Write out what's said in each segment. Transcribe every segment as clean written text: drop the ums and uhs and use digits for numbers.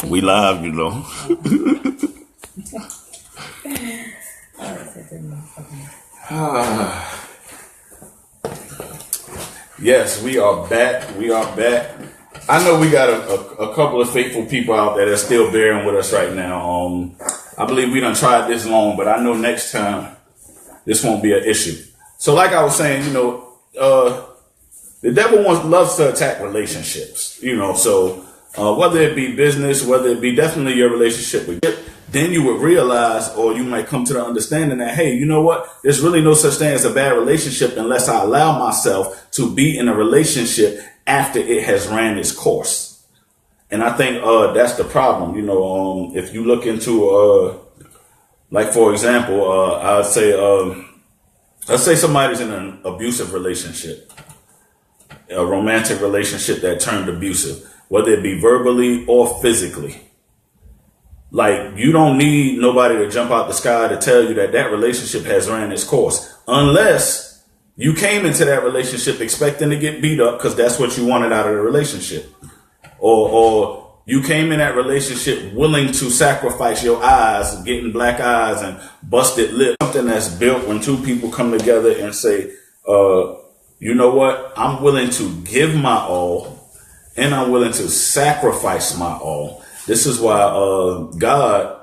We live, you know. Yes, we are back. We are back. I know we got a couple of faithful people out there that's still bearing with us right now. I believe we done tried this long, but I know next time this won't be an issue. So like I was saying, the devil loves to attack relationships, so whether it be business, whether it be definitely your relationship with it, then you would realize, or you might come to the understanding that, hey, you know what? There's really no such thing as a bad relationship unless I allow myself to be in a relationship after it has ran its course. And I think that's the problem. If you look into, like, for example, let's say somebody's in an abusive relationship, a romantic relationship that turned abusive, whether it be verbally or physically. Like, you don't need nobody to jump out the sky to tell you that that relationship has ran its course, unless you came into that relationship expecting to get beat up because that's what you wanted out of the relationship, or you came in that relationship willing to sacrifice your eyes, getting black eyes and busted lips, something that's built when two people come together and say, you know what, I'm willing to give my all and I'm willing to sacrifice my all. This is why God,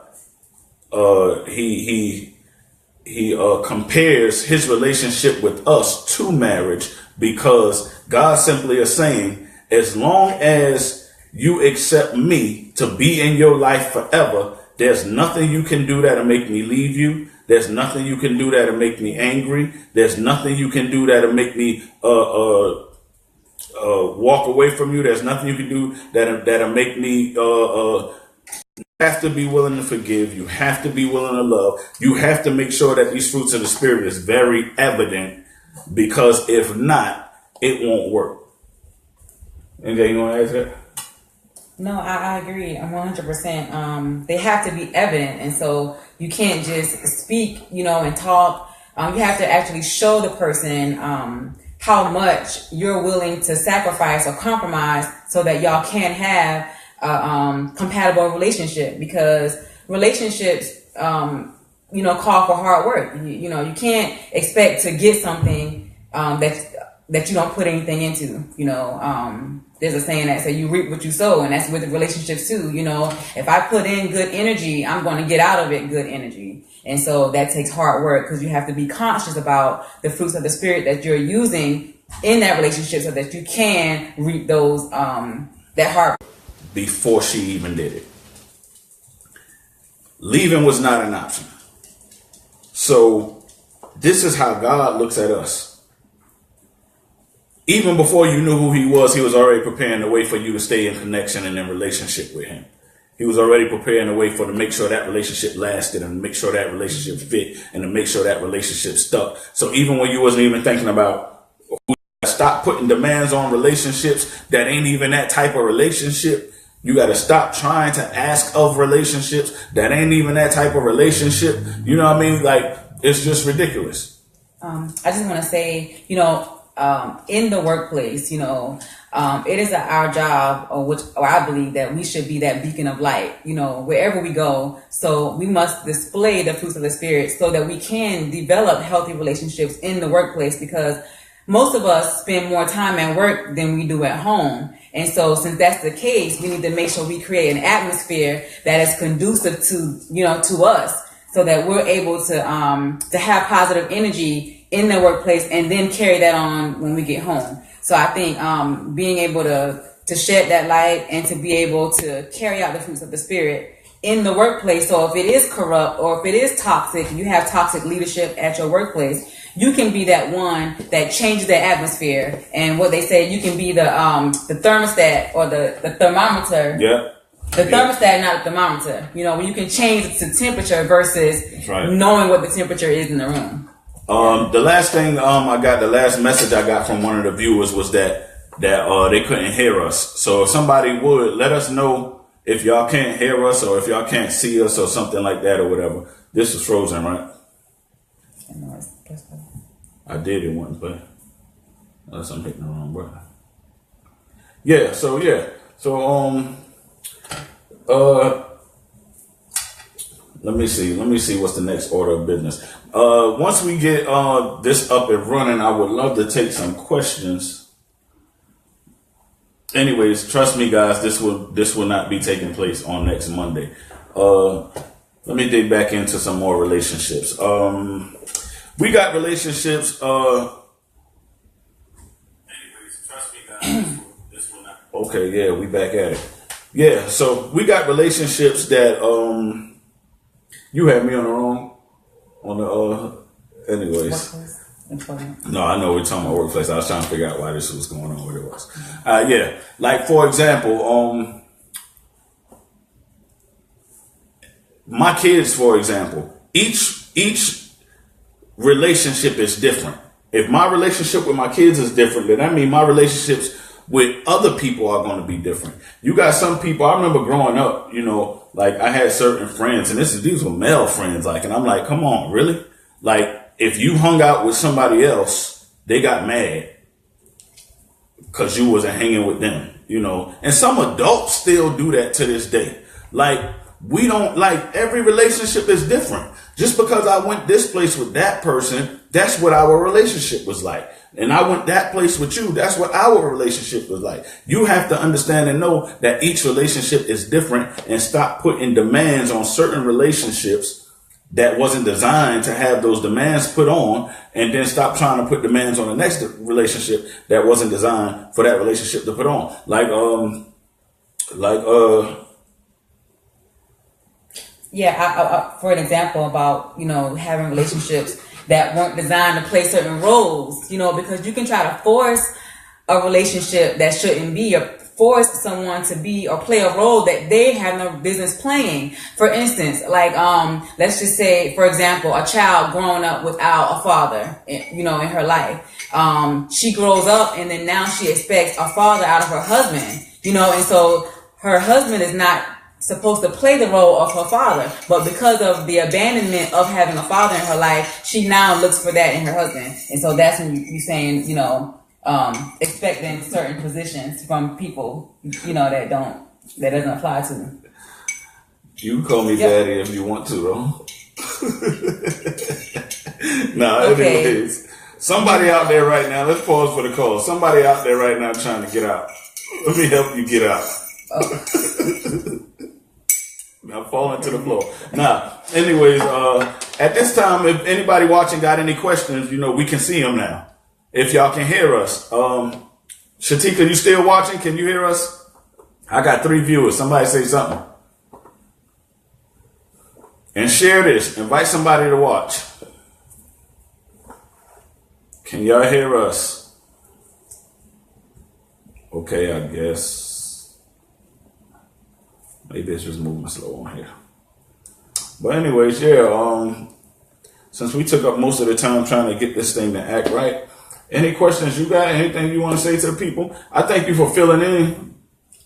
he compares his relationship with us to marriage, because God simply is saying, as long as you accept me to be in your life forever, there's nothing you can do that'll make me leave you. There's nothing you can do that'll make me angry. There's nothing you can do that'll make me walk away from you. There's nothing you can do that'll make me have to be willing to forgive. You have to be willing to love. You have to make sure that these fruits of the Spirit is very evident, because if not, it won't work. Anything you want to ask that? No, I agree. I'm 100%. They have to be evident. And so you can't just speak, and talk. You have to actually show the person how much you're willing to sacrifice or compromise so that y'all can have a compatible relationship, because relationships, call for hard work. You can't expect to get something that you don't put anything into. There's a saying that say you reap what you sow, and that's with relationships too. If I put in good energy, I'm going to get out of it good energy. And so that takes hard work, because you have to be conscious about the fruits of the Spirit that you're using in that relationship so that you can reap those, that hard. Before she even did it, leaving was not an option. So this is how God looks at us. Even before you knew who he was already preparing the way for you to stay in connection and in relationship with him. He was already preparing the way to make sure that relationship lasted, and to make sure that relationship fit, and to make sure that relationship stuck. So even when you wasn't even thinking about, stop putting demands on relationships that ain't even that type of relationship. You got to stop trying to ask of relationships that ain't even that type of relationship. You know what I mean? Like, it's just ridiculous. I just want to say, in the workplace, it is our job, or I believe that we should be that beacon of light, wherever we go. So we must display the fruits of the Spirit so that we can develop healthy relationships in the workplace, because most of us spend more time at work than we do at home. And so since that's the case, we need to make sure we create an atmosphere that is conducive to us, so that we're able to have positive energy in the workplace and then carry that on when we get home. So I think being able to shed that light and to be able to carry out the fruits of the Spirit in the workplace. So if it is corrupt, or if it is toxic, you have toxic leadership at your workplace, you can be that one that changes the atmosphere. And what they say, you can be the thermostat or the thermometer. Yeah. The thermostat, not the thermometer. When you can change the temperature versus knowing what the temperature is in the room. The last thing the last message I got from one of the viewers was that they couldn't hear us. So if somebody would let us know if y'all can't hear us, or if y'all can't see us, or something like that, or whatever. This is frozen, right? I did it once, but unless I'm hitting the wrong button. Yeah. So uh, let me see what's the next order of business. Once we get this up and running, I would love to take some questions. Anyways, trust me, guys, this will not be taking place on next Monday. Let me dig back into some more relationships. We got relationships. Anyways, trust me, guys, this will not. Okay, yeah, we back at it. Yeah, so we got relationships that you had me on the wrong on the anyways. No, I know we're talking about workplace. I was trying to figure out why this was going on, what it was. Yeah, like for example, my kids, for example, each relationship is different. If my relationship with my kids is different, then that means my relationships with other people are going to be different. You got some people, I remember growing up, you know, like I had certain friends, and these were male friends, like, and I'm like, come on, really? Like, if you hung out with somebody else, they got mad because you wasn't hanging with them, you know. And some adults still do that to this day. Like, we don't, like, every relationship is different. Just because I went this place with that person, that's what our relationship was like. And I went that place with you, that's what our relationship was like. You have to understand and know that each relationship is different, and stop putting demands on certain relationships that wasn't designed to have those demands put on, and then stop trying to put demands on the next relationship that wasn't designed for that relationship to put on. Yeah, for an example about, you know, having relationships that weren't designed to play certain roles, you know, because you can try to force a relationship that shouldn't be, or force someone to be or play a role that they have no business playing. For instance, like, let's just say, for example, a child growing up without a father, you know, in her life. She grows up and then now she expects a father out of her husband, you know, and so her husband is not supposed to play the role of her father, but because of the abandonment of having a father in her life, she now looks for that in her husband. And so that's when you're saying, you know, expecting certain positions from people, you know, that doesn't apply to them. You can call me daddy if you want to, though. Anyways, somebody out there right now, let's pause for the call. Somebody out there right now trying to get out. Let me help you get out. Now falling to the floor. Now, anyways, at this time, if anybody watching got any questions, you know, we can see them now. If y'all can hear us. Shatika, you still watching? Can you hear us? I got 3 viewers. Somebody say something. And share this. Invite somebody to watch. Can y'all hear us? Okay, I guess. Maybe it's just moving slow on here. But anyways, yeah, since we took up most of the time trying to get this thing to act right, any questions you got? Anything you want to say to the people? I thank you for filling in.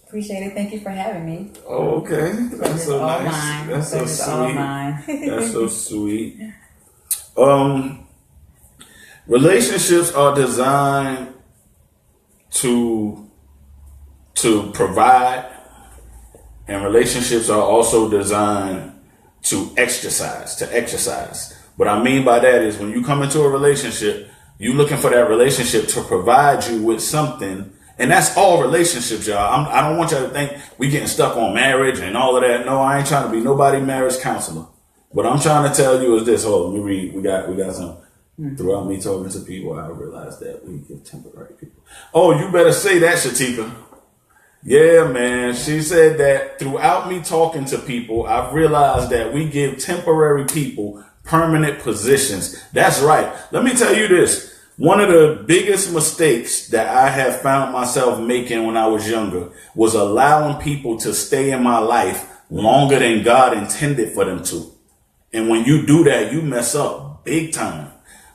Appreciate it. Thank you for having me. Oh, okay. That's so nice. Mine. That's so sweet. All mine. That's so sweet. Relationships are designed to provide, and relationships are also designed to exercise. What I mean by that is when you come into a relationship, you're looking for that relationship to provide you with something. And that's all relationships, y'all. I don't want y'all to think we getting stuck on marriage and all of that. No, I ain't trying to be nobody marriage counselor. What I'm trying to tell you is this. Hold on, let me read. We got some. Throughout me talking to people, I realized that we give temporary people. Oh, you better say that, Shatika. Yeah, man. She said that throughout me talking to people, I've realized that we give temporary people permanent positions. That's right. Let me tell you this. One of the biggest mistakes that I have found myself making when I was younger was allowing people to stay in my life longer than God intended for them to. And when you do that, you mess up big time.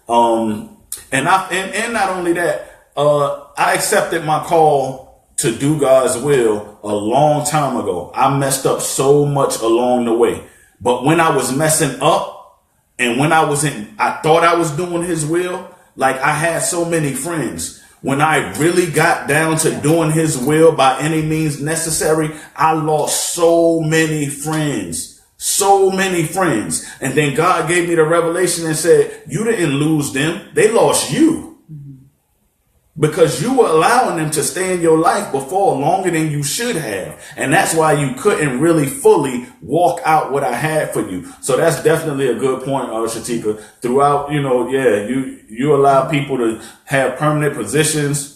And not only that, I accepted my call to do God's will a long time ago. I messed up so much along the way. But when I was messing up and when I thought I was doing his will, like I had so many friends When I really got down to doing his will by any means necessary, I lost so many friends. So many friends. And then God gave me the revelation and said, you didn't lose them. They lost you. Because you were allowing them to stay in your life before longer than you should have. And that's why you couldn't really fully walk out what I had for you. So that's definitely a good point, Shatika. Throughout, you allow people to have permanent positions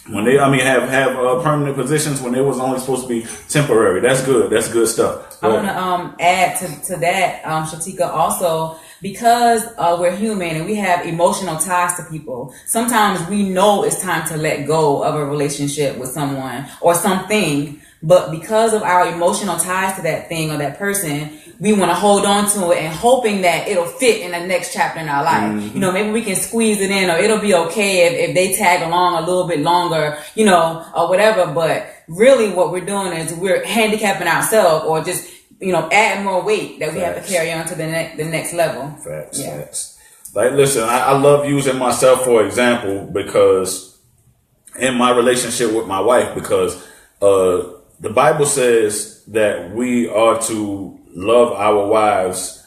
when they, have permanent positions when they was only supposed to be temporary. That's good. That's good stuff. I want to add to that, Shatika, also, because we're human and we have emotional ties to people. Sometimes we know it's time to let go of a relationship with someone or something, but because of our emotional ties to that thing or that person, we want to hold on to it and hoping that it'll fit in the next chapter in our life. Mm-hmm. Maybe we can squeeze it in, or it'll be okay if they tag along a little bit longer, or whatever. But really what we're doing is we're handicapping ourselves, or just add more weight that we have to carry on to the next level. Facts. Like, listen, I love using myself for example, because in my relationship with my wife, because the Bible says that we are to love our wives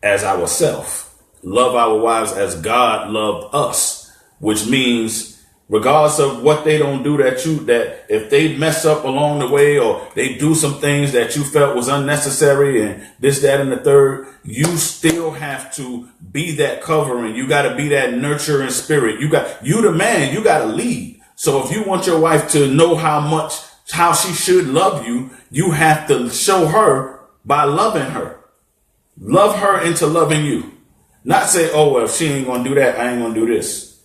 as ourselves, love our wives as God loved us, which means regardless of what they don't do that if they mess up along the way, or they do some things that you felt was unnecessary and this, that, and the third, you still have to be that covering. You got to be that nurturing spirit. You the man, you got to lead. So if you want your wife to know how she should love you, you have to show her by loving her. Love her into loving you. Not say, oh, well, if she ain't going to do that, I ain't going to do this.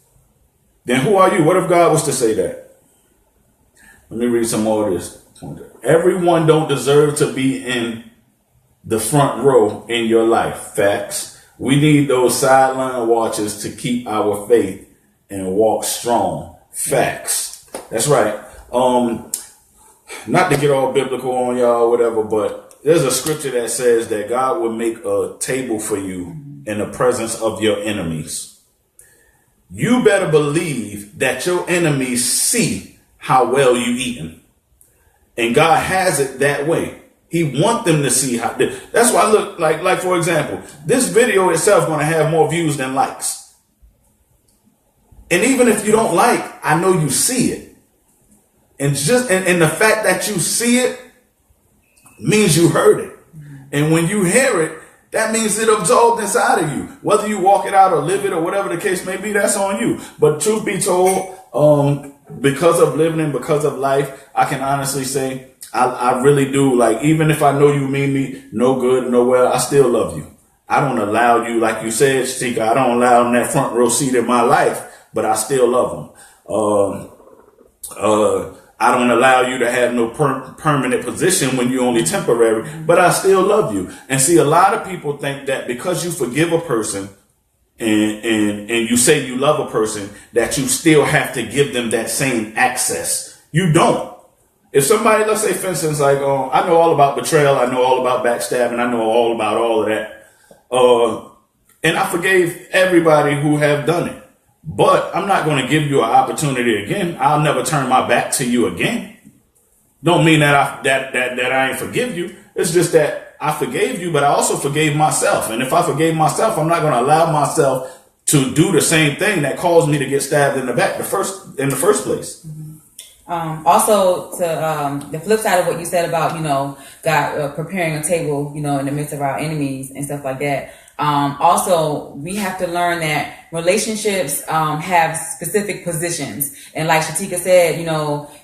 Then who are you? What if God was to say that? Let me read some more of this. Everyone don't deserve to be in the front row in your life. Facts. We need those sideline watchers to keep our faith and walk strong. Facts. That's right. Not to get all biblical on y'all or whatever, but there's a scripture that says that God will make a table for you in the presence of your enemies. You better believe that your enemies see how well you eating. And God has it that way. He wants them to see how. That's why, look, like for example, this video itself going to have more views than likes. And even if you don't like, I know you see it. And and the fact that you see it means you heard it. And when you hear it, that means it absorbed inside of you. Whether you walk it out or live it or whatever the case may be, that's on you. But truth be told, because of living and because of life, I can honestly say I really do. Like, even if I know you mean me no good, no well, I still love you. I don't allow you, like you said, Shatika, I don't allow them that front row seat in my life, but I still love them. I don't allow you to have no permanent position when you're only temporary, but I still love you. And see, a lot of people think that because you forgive a person and you say you love a person, that you still have to give them that same access. You don't. If somebody, let's say, for instance, like, I know all about betrayal, I know all about backstabbing, I know all about all of that. And I forgave everybody who have done it. But I'm not going to give you an opportunity again. I'll never turn my back to you again. Don't mean that I ain't forgive you. It's just that I forgave you, but I also forgave myself. And if I forgave myself, I'm not going to allow myself to do the same thing that caused me to get stabbed in the back in the first place. Also, to the flip side of what you said about, God preparing a table, in the midst of our enemies and stuff like that. Also, we have to learn that relationships have specific positions. And like Shatika said,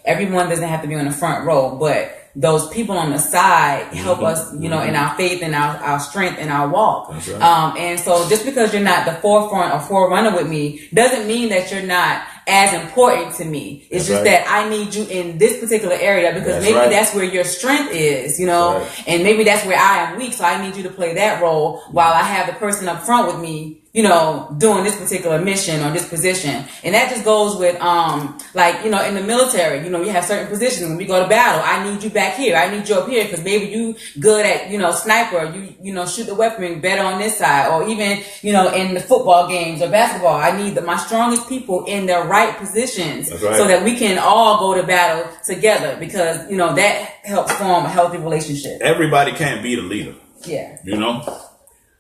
everyone doesn't have to be on the front row, but those people on the side help us, in our faith and our strength and our walk. That's right. And so just because you're not the forefront or forerunner with me doesn't mean that you're not as important to me. It's just that I need you in this particular area because maybe that's where your strength is, and maybe that's where I am weak. So I need you to play that role while I have the person up front with me, doing this particular mission or this position. And that just goes with, in the military, you have certain positions. When we go to battle, I need you back here. I need you up here because maybe you good at, sniper, you shoot the weapon better on this side, or even, in the football games or basketball, I need my strongest people in their right right positions That's right. so that we can all go to battle together, because, you know, that helps form a healthy relationship. Everybody can't be the leader. Yeah. You know?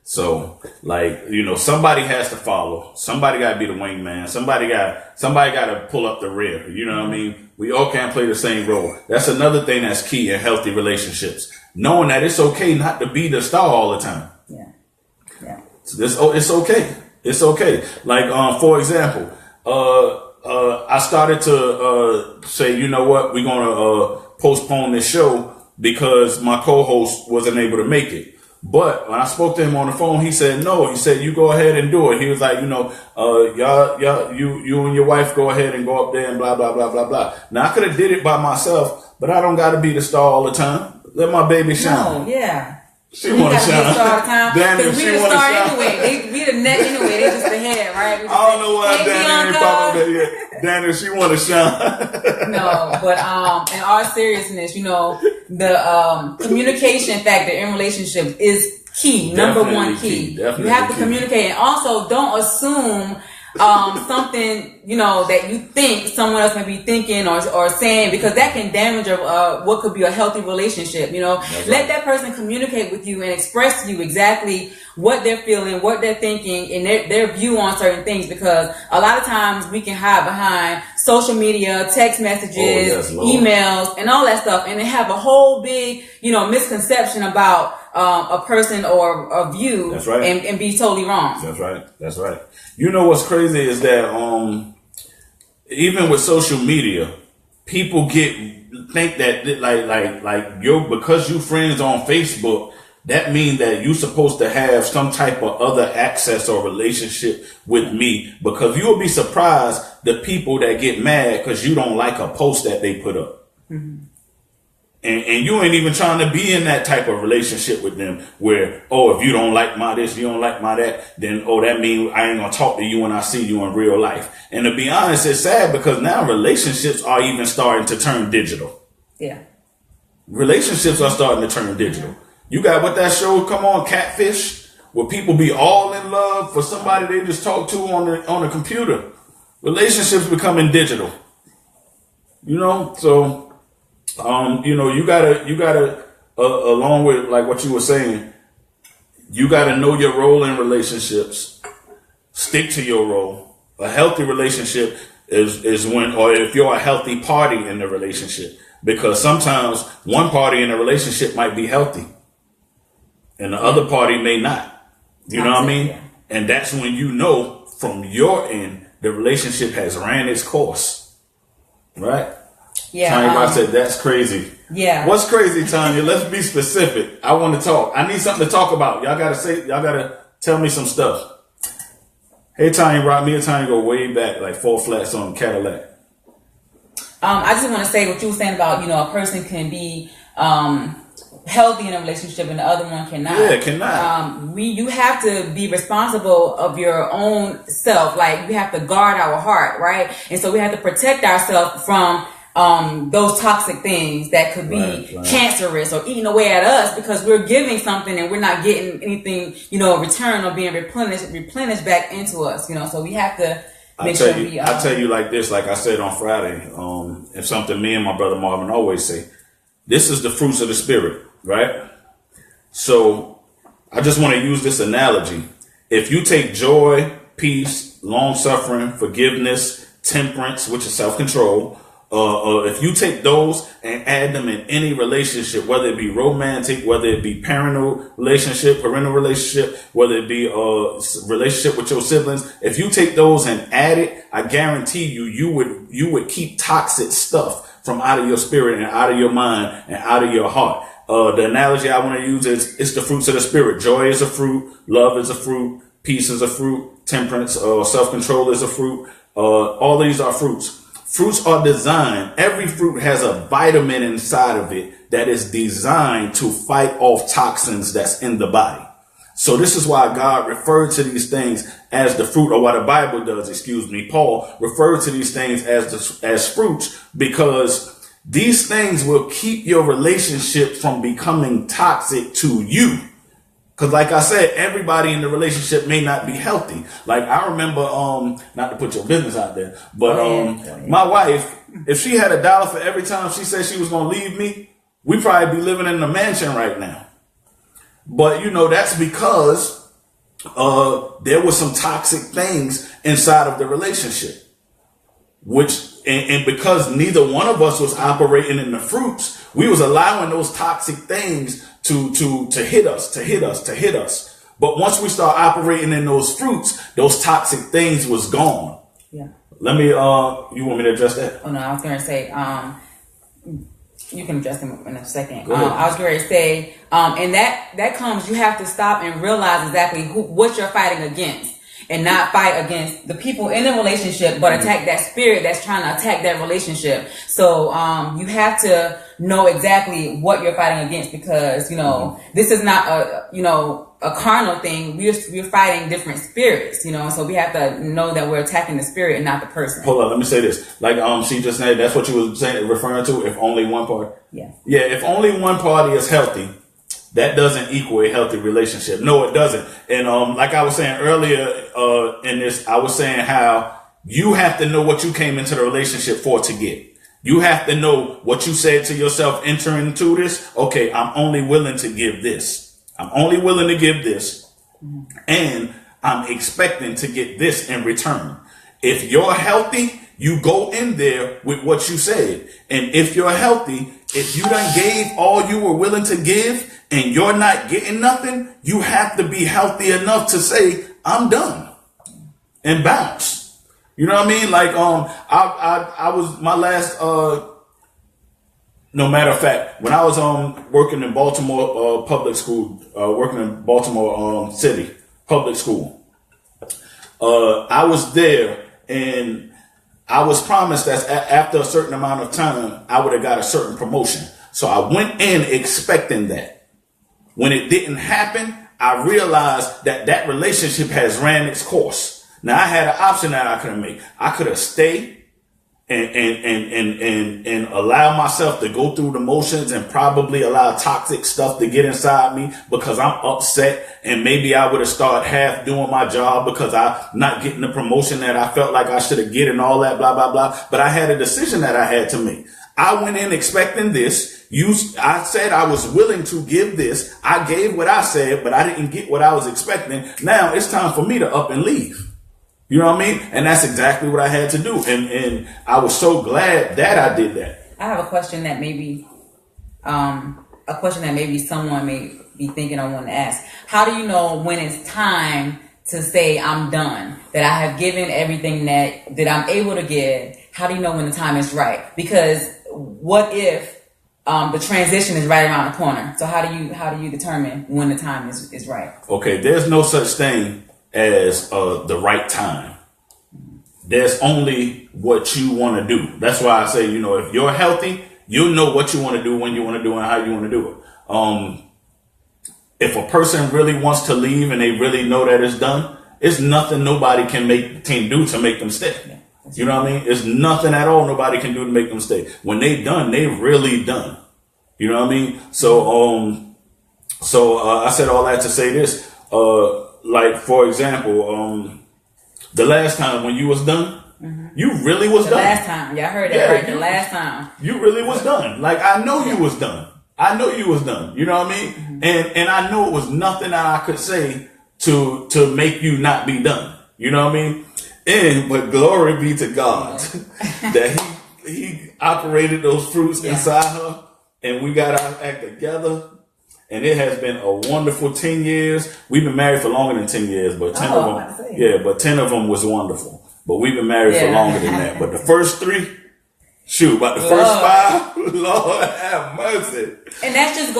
So, like, you know, somebody has to follow. Somebody got to be the wingman. Somebody got to pull up the rear. You know what I mean? We all can't play the same role. That's another thing that's key in healthy relationships. Knowing that it's okay not to be the star all the time. Yeah. Yeah. It's okay. It's okay. Like, for example, I started to say, you know what, we're gonna postpone this show because my co-host wasn't able to make it. But when I spoke to him on the phone, he said no. He said, you go ahead and do it. He was like, you know, you and your wife go ahead and go up there and blah blah blah blah blah. Now I could have did it by myself, but I don't got to be the star all the time. Let my baby shine. No, yeah. She want to shine. Daniel, we the star anyway. We the neck anyway. They just the head, right? I don't know why Daniel ain't popping that yet. Daniel, she want to shine. No, but in all seriousness, you know, the communication factor in relationships is key. Number one key. You have to communicate, and also don't assume something, you know, that you think someone else may be thinking or saying, because that can damage what could be a healthy relationship. You know, let that person communicate with you and express to you exactly what they're feeling, what they're thinking, and their view on certain things, because a lot of times we can hide behind social media, text messages, emails, and all that stuff, and they have a whole big, you know, misconception about a person or a view. That's right. And be totally wrong. That's right. That's right. You know what's crazy is that even with social media, people think that because you friends on Facebook, that means that you're supposed to have some type of other access or relationship with me, because you'll be surprised the people that get mad because you don't like a post that they put up. Mm-hmm. And you ain't even trying to be in that type of relationship with them where, if you don't like my this, you don't like my that, then, that means I ain't going to talk to you when I see you in real life. And to be honest, it's sad because now relationships are even starting to turn digital. Yeah. Relationships are starting to turn digital. You got what that show come on, Catfish, where people be all in love for somebody they just talk to on the computer. Relationships becoming digital. You know, so you know, you gotta along with like what you were saying, you gotta know your role in relationships. Stick to your role. A healthy relationship is when, or if you're a healthy party in the relationship, because sometimes one party in a relationship might be healthy and the other party may not. You know what I mean? Yeah. And that's when you know from your end the relationship has ran its course, right? Yeah. Tanya said that's crazy. Yeah. What's crazy, Tanya? Let's be specific. I want to talk. I need something to talk about. Y'all gotta tell me some stuff. Hey, Tanya Rock. Me and Tanya go way back, like 4 flats on Cadillac. I just want to say what you were saying about, you know, a person can be healthy in a relationship and the other one cannot. Yeah, cannot. You have to be responsible of your own self. Like, we have to guard our heart, right? And so we have to protect ourselves from those toxic things that could be cancerous or eating away at us, because we're giving something and we're not getting anything, you know, return or being replenished back into us, you know. So we have to make sure we. I'll tell you like this, like I said on Friday, it's something me and my brother Marvin always say. This is the fruits of the spirit, right? So I just want to use this analogy. If you take joy, peace, long suffering, forgiveness, temperance, which is self-control, if you take those and add them in any relationship, whether it be romantic, whether it be parental relationship, whether it be a relationship with your siblings, if you take those and add it, I guarantee you would keep toxic stuff from out of your spirit and out of your mind and out of your heart. The analogy I want to use is it's the fruits of the spirit. Joy is a fruit. Love is a fruit. Peace is a fruit. Temperance or self-control is a fruit. All these are fruits. Fruits are designed. Every fruit has a vitamin inside of it that is designed to fight off toxins that's in the body. So this is why God referred to these things as the fruit, or why the Bible does, Paul referred to these things as fruits, because these things will keep your relationship from becoming toxic to you. Because like I said, everybody in the relationship may not be healthy. Like I remember, not to put your business out there, but my wife, if she had $1 for every time she said she was going to leave me, we'd probably be living in a mansion right now. But you know, that's because there were some toxic things inside of the relationship, which and because neither one of us was operating in the fruits, we was allowing those toxic things to hit us. But once we start operating in those fruits, those toxic things was gone. Yeah. Let me, you want me to address that? Oh no, I was going to say, you can address them in a second. I was going to say, and that comes, you have to stop and realize exactly what you're fighting against. And not fight against the people in the relationship, but attack that spirit that's trying to attack that relationship. So you have to know exactly what you're fighting against, because you know this is not a carnal thing. We're fighting different spirits, so we have to know that we're attacking the spirit and not the person. Hold on, let me say this. Like she just said, that's what you were saying, referring to. If only one party, yeah, if only one party is healthy, that doesn't equal a healthy relationship. No, it doesn't. And like I was saying earlier in this, I was saying how you have to know what you came into the relationship for to get. You have to know what you said to yourself entering into this. Okay, I'm only willing to give this. I'm only willing to give this. And I'm expecting to get this in return. If you're healthy, you go in there with what you said. And if you're healthy, if you done gave all you were willing to give and you're not getting nothing, you have to be healthy enough to say, I'm done, and bounce. You know what I mean? Like, I was my last, no matter of fact, when I was working in Baltimore public school, working in Baltimore City public school, I was there, and I was promised that after a certain amount of time, I would have got a certain promotion. So I went in expecting that. When it didn't happen, I realized that relationship has ran its course. Now I had an option that I could have made. I could have stayed and allow myself to go through the motions and probably allow toxic stuff to get inside me because I'm upset, and maybe I would have started half doing my job because I'm not getting the promotion that I felt like I should have get and all that, blah, blah, blah. But I had a decision that I had to make. I went in expecting this. I said I was willing to give this. I gave what I said, but I didn't get what I was expecting. Now it's time for me to up and leave. You know what I mean? And that's exactly what I had to do. And I was so glad that I did that. I have a question that maybe someone may be thinking I want to ask. How do you know when it's time to say I'm done? That I have given everything that I'm able to give? How do you know when the time is right? Because what if the transition is right around the corner? So how do you determine when the time is right? Okay, there's no such thing as the right time. There's only what you want to do. That's why I say, if you're healthy, you'll know what you want to do, when you want to do it, and how you want to do it. If a person really wants to leave and they really know that it's done, it's nothing nobody can do to make them stay. Yeah, you know what I mean? It's nothing at all nobody can do to make them stay. When they done, they really done. You know what I mean? So I said all that to say this. Like, for example, the last time when you was done, you really was done. The last time. Yeah, I heard that right. The last time. You really was done. Like, I know you was done. I know you was done. You know what I mean? Mm-hmm. And I know it was nothing that I could say to make you not be done. You know what I mean? But glory be to God that he operated those fruits inside her, and we got our act together. And it has been a wonderful 10 years. We've been married for longer than 10 years, but 10 of them was wonderful. But we've been married for longer than that. But the first 3, about the first 5, Lord have mercy. And that just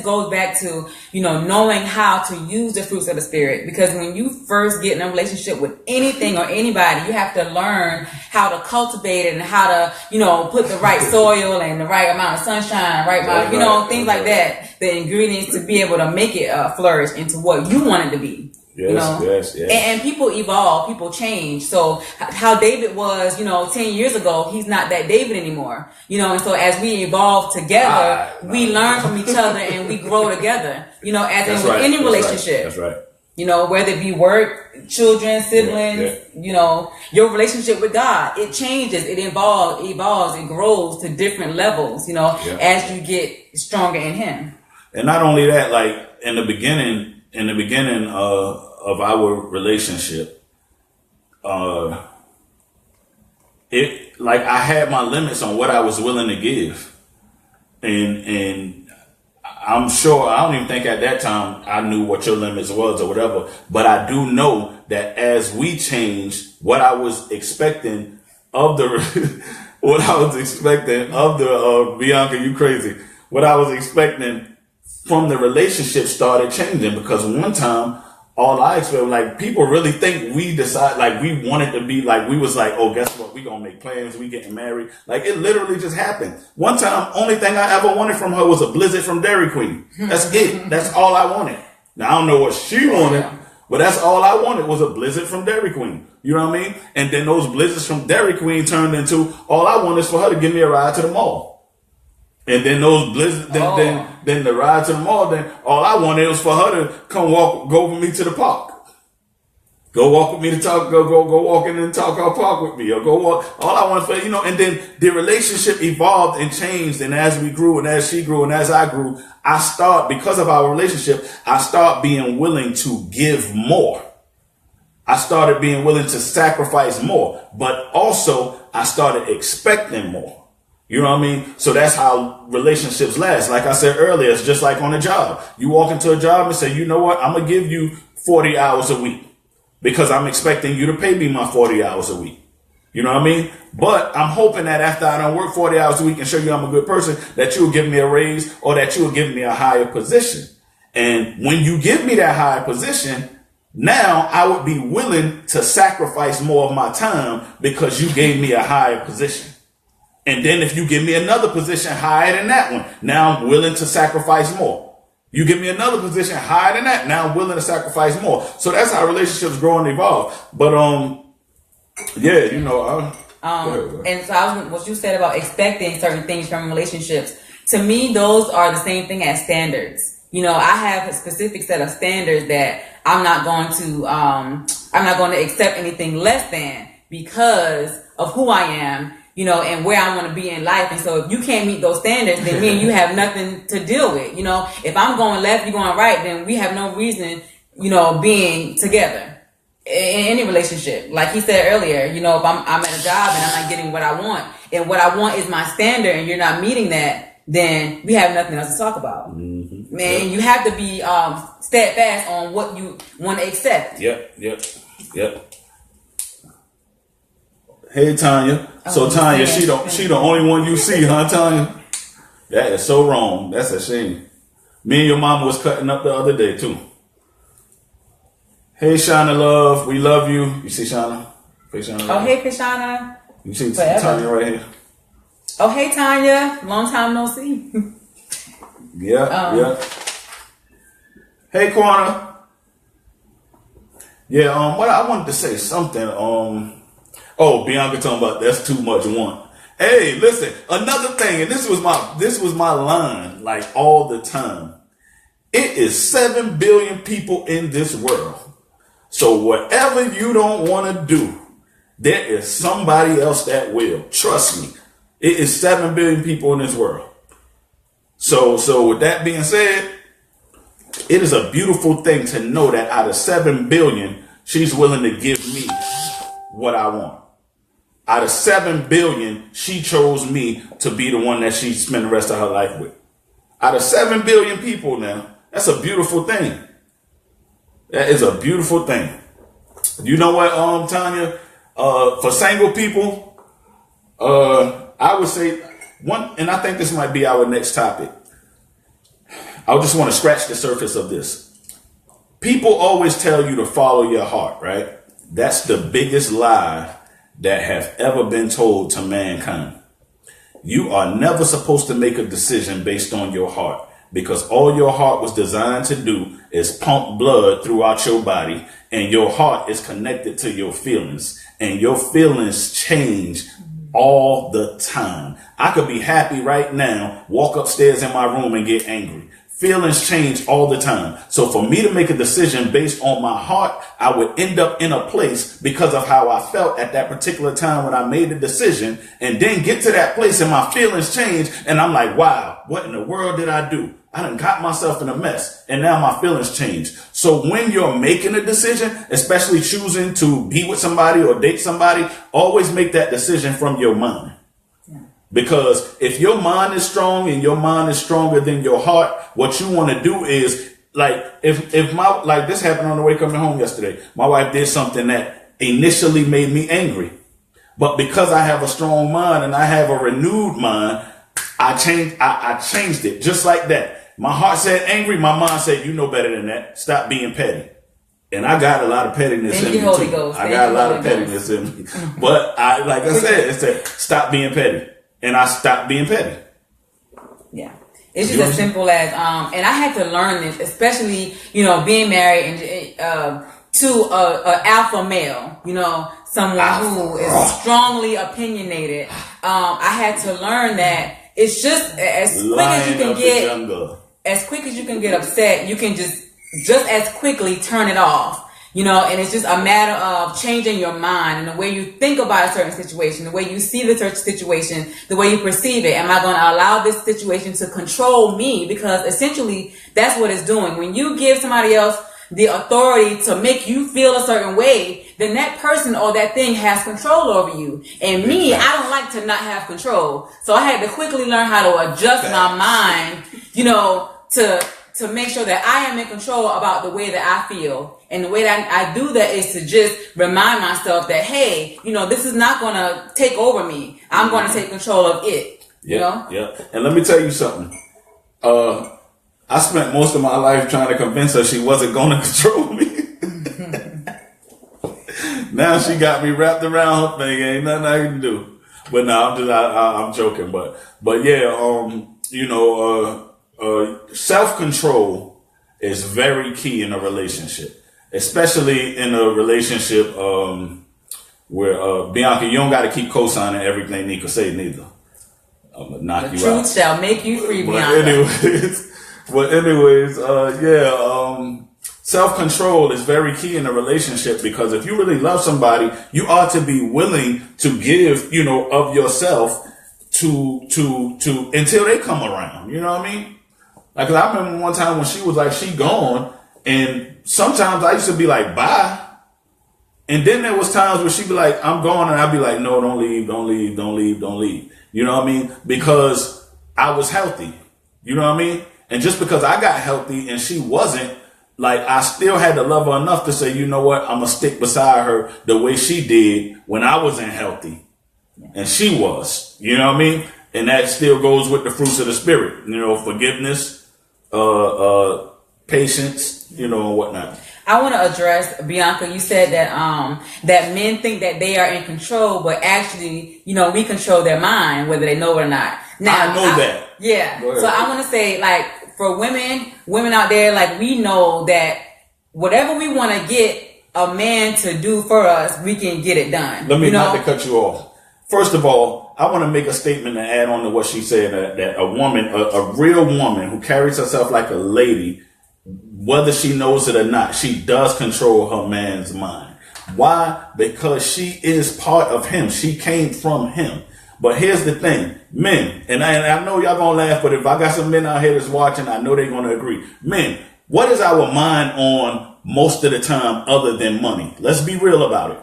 goes back to, knowing how to use the fruits of the spirit. Because when you first get in a relationship with anything or anybody, you have to learn how to cultivate it and how to, put the right soil and the right amount of sunshine, things like that. The ingredients to be able to make it flourish into what you want it to be. Yes, you know, yes, yes. and people evolve, people change. So how David was, 10 years ago, he's not that David anymore, and so as we evolve together, we learn from each other and we grow together, as in with any relationship. That's right. Whether it be work, children, siblings, your relationship with God, it changes, it evolves, it grows to different levels, as you get stronger in Him. And not only that, like in the beginning of our relationship, it like I had my limits on what I was willing to give, and I'm sure I don't even think at that time I knew what your limits was or whatever, but I do know that as we changed, what I was expecting of the Bianca, you crazy. What I was expecting from the relationship started changing, because one time all I expected, like, people really think we decide, like, we wanted to be, like, we was like, oh, guess what? We gonna make plans. We getting married. Like, it literally just happened. One time, only thing I ever wanted from her was a Blizzard from Dairy Queen. That's it. That's all I wanted. Now, I don't know what she wanted, but that's all I wanted was a Blizzard from Dairy Queen. You know what I mean? And then those Blizzards from Dairy Queen turned into, all I wanted is for her to give me a ride to the mall. And then those blizzards, then the ride to the mall, then all I wanted was for her to go with me to the park. Go walk with me to talk, go walk in and talk our park with me, or go walk. All I wanted for, and then the relationship evolved and changed. And as we grew and as she grew and as I grew, because of our relationship, I started being willing to give more. I started being willing to sacrifice more, but also I started expecting more. You know what I mean? So that's how relationships last. Like I said earlier, it's just like on a job. You walk into a job and say, you know what? I'm going to give you 40 hours a week because I'm expecting you to pay me my 40 hours a week. You know what I mean? But I'm hoping that after I done work 40 hours a week and show you I'm a good person, that you will give me a raise or that you will give me a higher position. And when you give me that higher position, now I would be willing to sacrifice more of my time because you gave me a higher position. And then if you give me another position higher than that one, now I'm willing to sacrifice more. You give me another position higher than that, now I'm willing to sacrifice more. So that's how relationships grow and evolve. But yeah, and so what you said about expecting certain things from relationships, to me, those are the same thing as standards. I have a specific set of standards that I'm not going to accept anything less than, because of who I am, and where I want to be in life. And so if you can't meet those standards, then me and you have nothing to deal with. If I'm going left, you're going right, then we have no reason, being together in any relationship. Like he said earlier, if I'm at a job and I'm not getting what I want, and what I want is my standard and you're not meeting that, then we have nothing else to talk about. Mm-hmm. Man, you have to be steadfast on what you want to accept. Yep. Hey, Tanya. So Tanya, she the only one you see, huh, Tanya? That is so wrong. That's a shame. Me and your mama was cutting up the other day too. Hey, Shauna Love, we love you. You see Shauna? Hey, Shauna. Oh, hey, Kashana. You see Tanya right here? Oh, hey, Tanya. Long time no see. Yeah. Hey, Corner. Yeah. What I wanted to say something. Oh, Bianca talking about that's too much want. Hey, listen, another thing, and this was my line, like, all the time. It is 7 billion people in this world. So whatever you don't want to do, there is somebody else that will. Trust me. It is 7 billion people in this world. So with that being said, it is a beautiful thing to know that out of 7 billion, she's willing to give me what I want. Out of 7 billion, she chose me to be the one that she spent the rest of her life with. Out of 7 billion people now, that's a beautiful thing. That is a beautiful thing. You know what, Tanya? For single people, I would say and I think this might be our next topic. I just want to scratch the surface of this. People always tell you to follow your heart, right? That's the biggest lie that have ever been told to mankind. You are never supposed to make a decision based on your heart. because all your heart was designed to do is pump blood throughout your body, and your heart is connected to your feelings, and your feelings change all the time. I could be happy right now, walk upstairs in my room and get angry. Feelings change all the time. So for me to make a decision based on my heart, I would end up in a place because of how I felt at that particular time when I made the decision, and then get to that place and my feelings change. And I'm like, wow, what in the world did I do? I done got myself in a mess, and now my feelings change. So when you're making a decision, especially choosing to be with somebody or date somebody, always make that decision from your mind. Because if your mind is strong and your mind is stronger than your heart, what you want to do is, like, if my, like this happened on the way coming home yesterday, my wife did something that initially made me angry. But because I have a strong mind and I have a renewed mind, I changed it just like that. My heart said angry. My mind said, you know better than that. Stop being petty. And I got a lot of pettiness in me too. I got a lot of pettiness in me. But like I said, it said, stop being petty. And I stopped being petty. Yeah. It's just as simple as, and I had to learn this, especially, being married and to a alpha male, someone who is strongly opinionated. I had to learn that it's just as quick as you can get upset, you can just as quickly turn it off. And it's just a matter of changing your mind and the way you think about a certain situation, the way you see the certain situation, the way you perceive it. Am I going to allow this situation to control me? Because essentially that's what it's doing. When you give somebody else the authority to make you feel a certain way, then that person or that thing has control over you. And me, I don't like to not have control. So I had to quickly learn how to adjust my mind, to make sure that I am in control about the way that I feel. And the way that I do that is to just remind myself that, hey, this is not going to take over me. I'm going to take control of it. Yeah. And let me tell you something. I spent most of my life trying to convince her she wasn't going to control me. Now she got me wrapped around her thing. Ain't nothing I can do. But no, I'm joking. But yeah, self-control is very key in a relationship, especially in a relationship where Bianca, you don't got to keep co-signing everything Nika say neither. I'm gonna knock you out. The truth shall make you free, Bianca. Self-control is very key in a relationship, because if you really love somebody, you ought to be willing to give, of yourself to until they come around. You know what I mean? Like, I remember one time when she was like, she gone, and sometimes I used to be like, bye. And then there was times where she'd be like, I'm gone, and I'd be like, no, don't leave, don't leave, don't leave, don't leave. You know what I mean? Because I was healthy. You know what I mean? And just because I got healthy and she wasn't, like, I still had to love her enough to say, you know what? I'm going to stick beside her the way she did when I wasn't healthy. And she was. You know what I mean? And that still goes with the fruits of the spirit. Forgiveness, patience, and whatnot. I want to address, Bianca, you said that that men think that they are in control, but actually, we control their mind, whether they know it or not. Now, I know that. Yeah. So I want to say, like, for women out there, like, we know that whatever we want to get a man to do for us, we can get it done. Let me not to cut you off. First of all, I want to make a statement and add on to what she said, that a woman, a real woman who carries herself like a lady, whether she knows it or not, she does control her man's mind. Why? Because she is part of him. She came from him. But here's the thing, men, and I know y'all gonna laugh, but if I got some men out here that's watching, I know they're gonna agree. Men, what is our mind on most of the time other than money? Let's be real about it.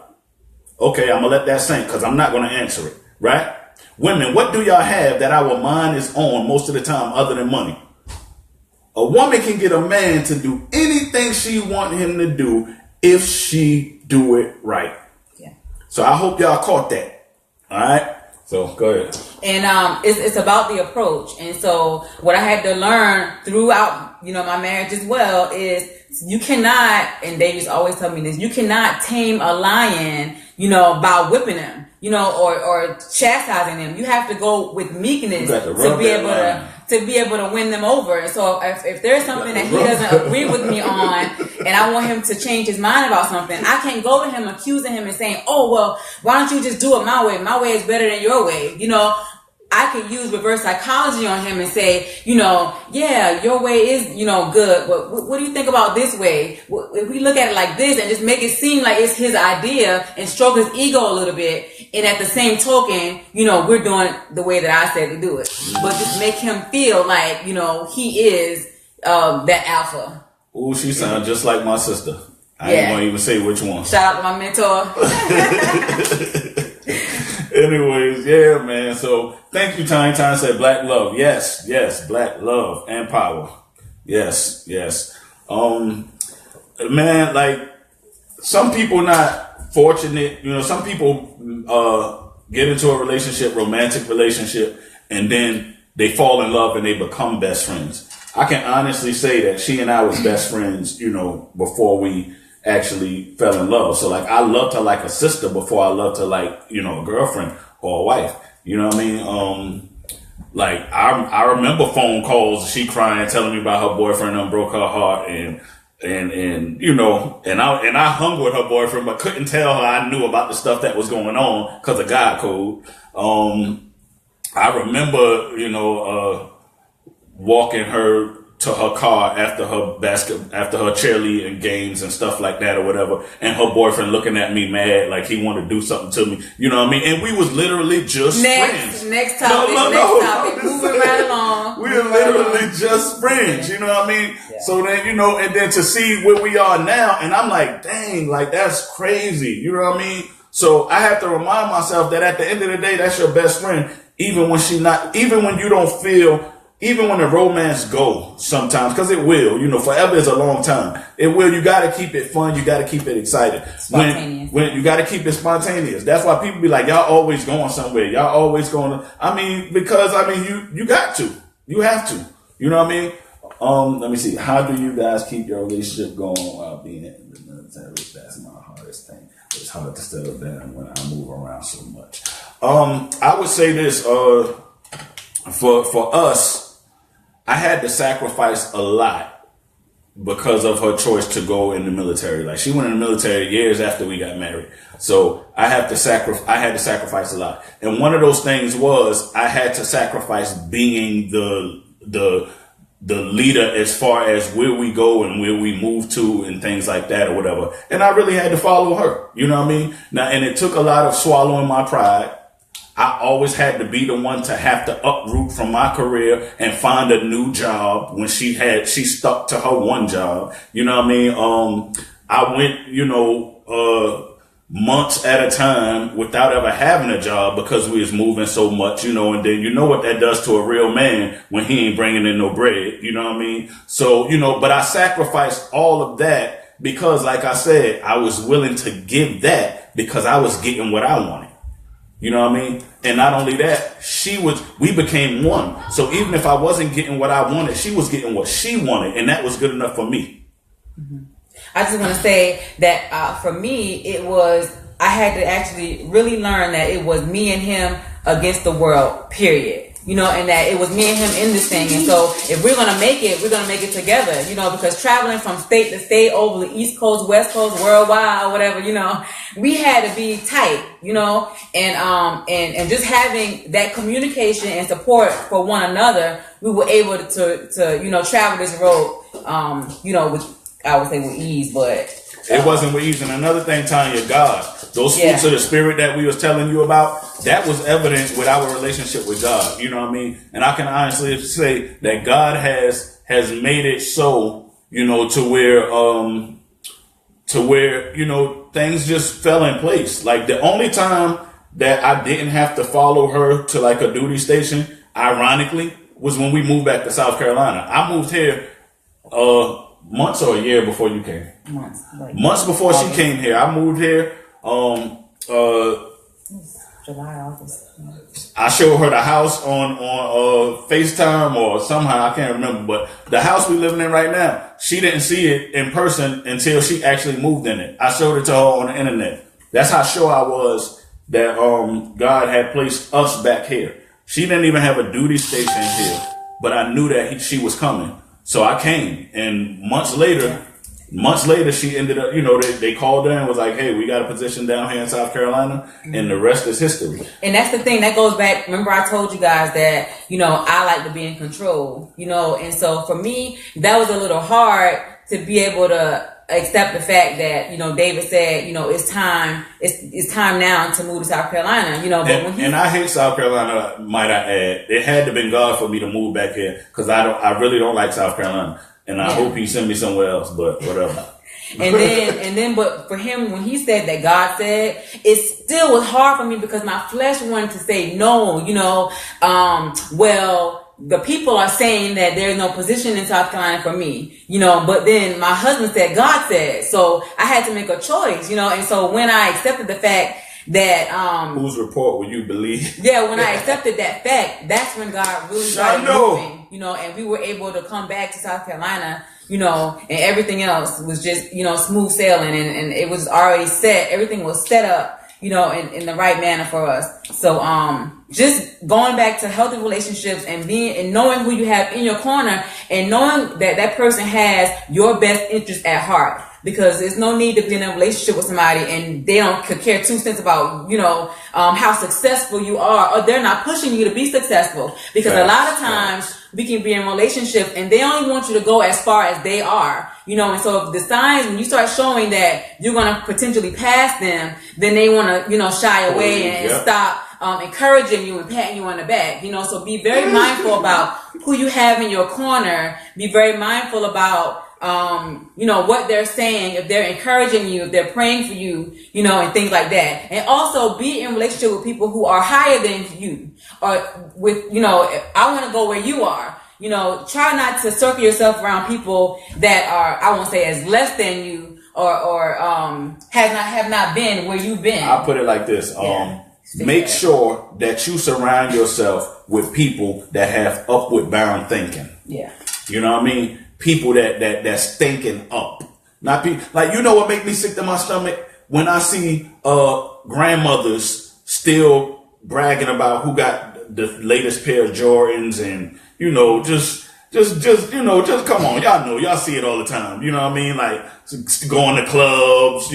Okay, I'm gonna let that sink because I'm not gonna answer it, right? Women, what do y'all have that our mind is on most of the time other than money? A woman can get a man to do anything she want him to do if she do it right. Yeah. So I hope y'all caught that. All right. So go ahead. And it's about the approach. And so what I had to learn throughout, my marriage as well is you cannot, and they used to always tell me this, you cannot tame a lion, by whipping him, or chastising them. You have to go with meekness to be able to win them over. And so if there's something that he doesn't agree with me on, and I want him to change his mind about something, I can't go to him accusing him and saying, oh, well, why don't you just do it my way? My way is better than your way. I can use reverse psychology on him and say, yeah, your way is, good, but what do you think about this way? If we look at it like this and just make it seem like it's his idea and stroke his ego a little bit, and at the same token, we're doing the way that I said to do it, but just make him feel like, he is that alpha. Ooh, she sounds just like my sister. I ain't gonna even say which one. Shout out to my mentor. Anyways, yeah, man. So thank you, Tiny. Tiny said black love. Yes, black love and power. Yes. Man, like some people not fortunate, some people get into a relationship, romantic relationship, and then they fall in love and they become best friends. I can honestly say that she and I was best friends, before we actually fell in love. So like I loved her like a sister before I loved her like, a girlfriend or a wife. You know what I mean? Like I remember phone calls, she crying, telling me about her boyfriend and broke her heart and I hung with her boyfriend but couldn't tell her I knew about the stuff that was going on because of God code. I remember, walking her to her car after her cheerleading games and stuff like that or whatever, and her boyfriend looking at me mad like he wanted to do something to me. You know what I mean? And we was literally just friends. Next topic. Moving right along. We are literally just friends. You know what I mean? Yeah. So then, and then to see where we are now, and I'm like, dang, like that's crazy. You know what I mean? So I have to remind myself that at the end of the day, that's your best friend, even when you don't feel. Even when the romance go sometimes, because it will, forever is a long time. It will. You got to keep it fun. You got to keep it excited. Spontaneous. When you got to keep it spontaneous. That's why people be like, y'all always going somewhere. Y'all always going to, because you got to. You have to. You know what I mean? Let me see. How do you guys keep your relationship going while being in the military? That's my hardest thing. It's hard to settle down when I move around so much. I would say this, for us, I had to sacrifice a lot because of her choice to go in the military. Like she went in the military years after we got married. So I had to sacrifice a lot. And one of those things was I had to sacrifice being the leader as far as where we go and where we move to and things like that or whatever. And I really had to follow her. You know what I mean? Now, and it took a lot of swallowing my pride. I always had to be the one to have to uproot from my career and find a new job when she stuck to her one job. You know what I mean? I went, months at a time without ever having a job because we was moving so much, and then you know what that does to a real man when he ain't bringing in no bread. You know what I mean? So, but I sacrificed all of that because, like I said, I was willing to give that because I was getting what I wanted. You know what I mean? And not only that, we became one. So even if I wasn't getting what I wanted, she was getting what she wanted. And that was good enough for me. Mm-hmm. I just want to say that for me, I had to actually really learn that it was me and him against the world, period. And that it was me and him in this thing. And so if we're going to make it, we're going to make it together, because traveling from state to state over the East Coast, West Coast, worldwide or whatever, we had to be tight, and just having that communication and support for one another, we were able to travel this road, I would say with ease, but it wasn't with ease. And another thing, Tanya, God, those fruits of the spirit that we was telling you about, that was evident with our relationship with God. You know what I mean? And I can honestly say that God has made it so, to where, things just fell in place. Like the only time that I didn't have to follow her to like a duty station, ironically, was when we moved back to South Carolina. I moved here, months or a year before you came? Months before August. She came here. I moved here, July, August. I showed her the house on FaceTime or somehow, I can't remember, but the house we living in right now, she didn't see it in person until she actually moved in it. I showed it to her on the internet. That's how sure I was that God had placed us back here. She didn't even have a duty station here, but I knew that she was coming. So I came, and months later, she ended up, they called her and was like, hey, we got a position down here in South Carolina, and the rest is history. And that's the thing that goes back. Remember, I told you guys that, I like to be in control, and so for me, that was a little hard to be able to accept the fact that, David said, it's time now to move to South Carolina, but and I hate South Carolina, might I add. It had to have been God for me to move back here, because I really don't like South Carolina. And I hope he sent me somewhere else, but whatever. But for him, when he said that God said, it still was hard for me because my flesh wanted to say no, the people are saying that there's no position in South Carolina for me, but then my husband said, God said, so I had to make a choice, and so when I accepted the fact that whose report will you believe? Yeah, when I accepted that fact, that's when God really started moving, and we were able to come back to South Carolina, and everything else was just, smooth sailing, and it was already set. Everything was set up, in the right manner for us. So, just going back to healthy relationships and knowing who you have in your corner and knowing that that person has your best interest at heart. Because there's no need to be in a relationship with somebody and they don't care 2 cents about, how successful you are, or they're not pushing you to be successful. Because a lot of times we can be in relationships and they only want you to go as far as they are, and so if the signs, when you start showing that you're going to potentially pass them, then they want to, shy away and stop encouraging you and patting you on the back, so be very mindful about who you have in your corner. Be very mindful about what they're saying, if they're encouraging you, if they're praying for you, and things like that. And also be in relationship with people who are higher than you, or with, I want to go where you are. Try not to circle yourself around people that are, I won't say as less than you, or have not been where you've been. I'll put it like this. Make sure that you surround yourself with people that have upward bound thinking. Yeah. You know what I mean? People that's thinking up. Not people like, what make me sick to my stomach? When I see grandmothers still bragging about who got the latest pair of Jordans and, just come on. Y'all see it all the time. You know what I mean? Like going to clubs,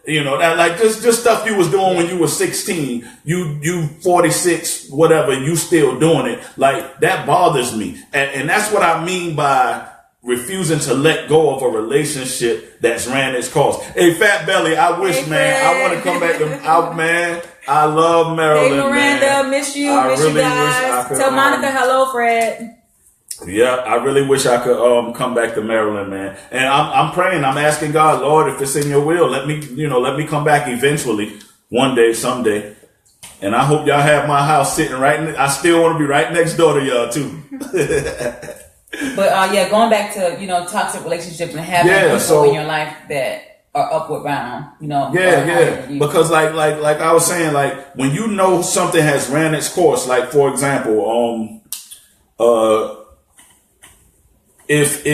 that like just stuff you was doing when you were 16, you 46, whatever, you still doing it. Like that bothers me. And that's what I mean by refusing to let go of a relationship that's ran its course. Hey, Fat Belly, I wish, I want to come back out, man. I love Maryland. Hey, Miranda, man. miss you guys. Tell Monica hello, Fred. Yeah, I really wish I could come back to Maryland, man. And I'm praying, I'm asking God, Lord, if it's in your will, let me come back eventually, one day, someday. And I hope y'all have my house sitting I still want to be right next door to y'all too. But going back to, toxic relationships and having people in your life that are upward bound, Because like I was saying, like when something has ran its course, like for example, if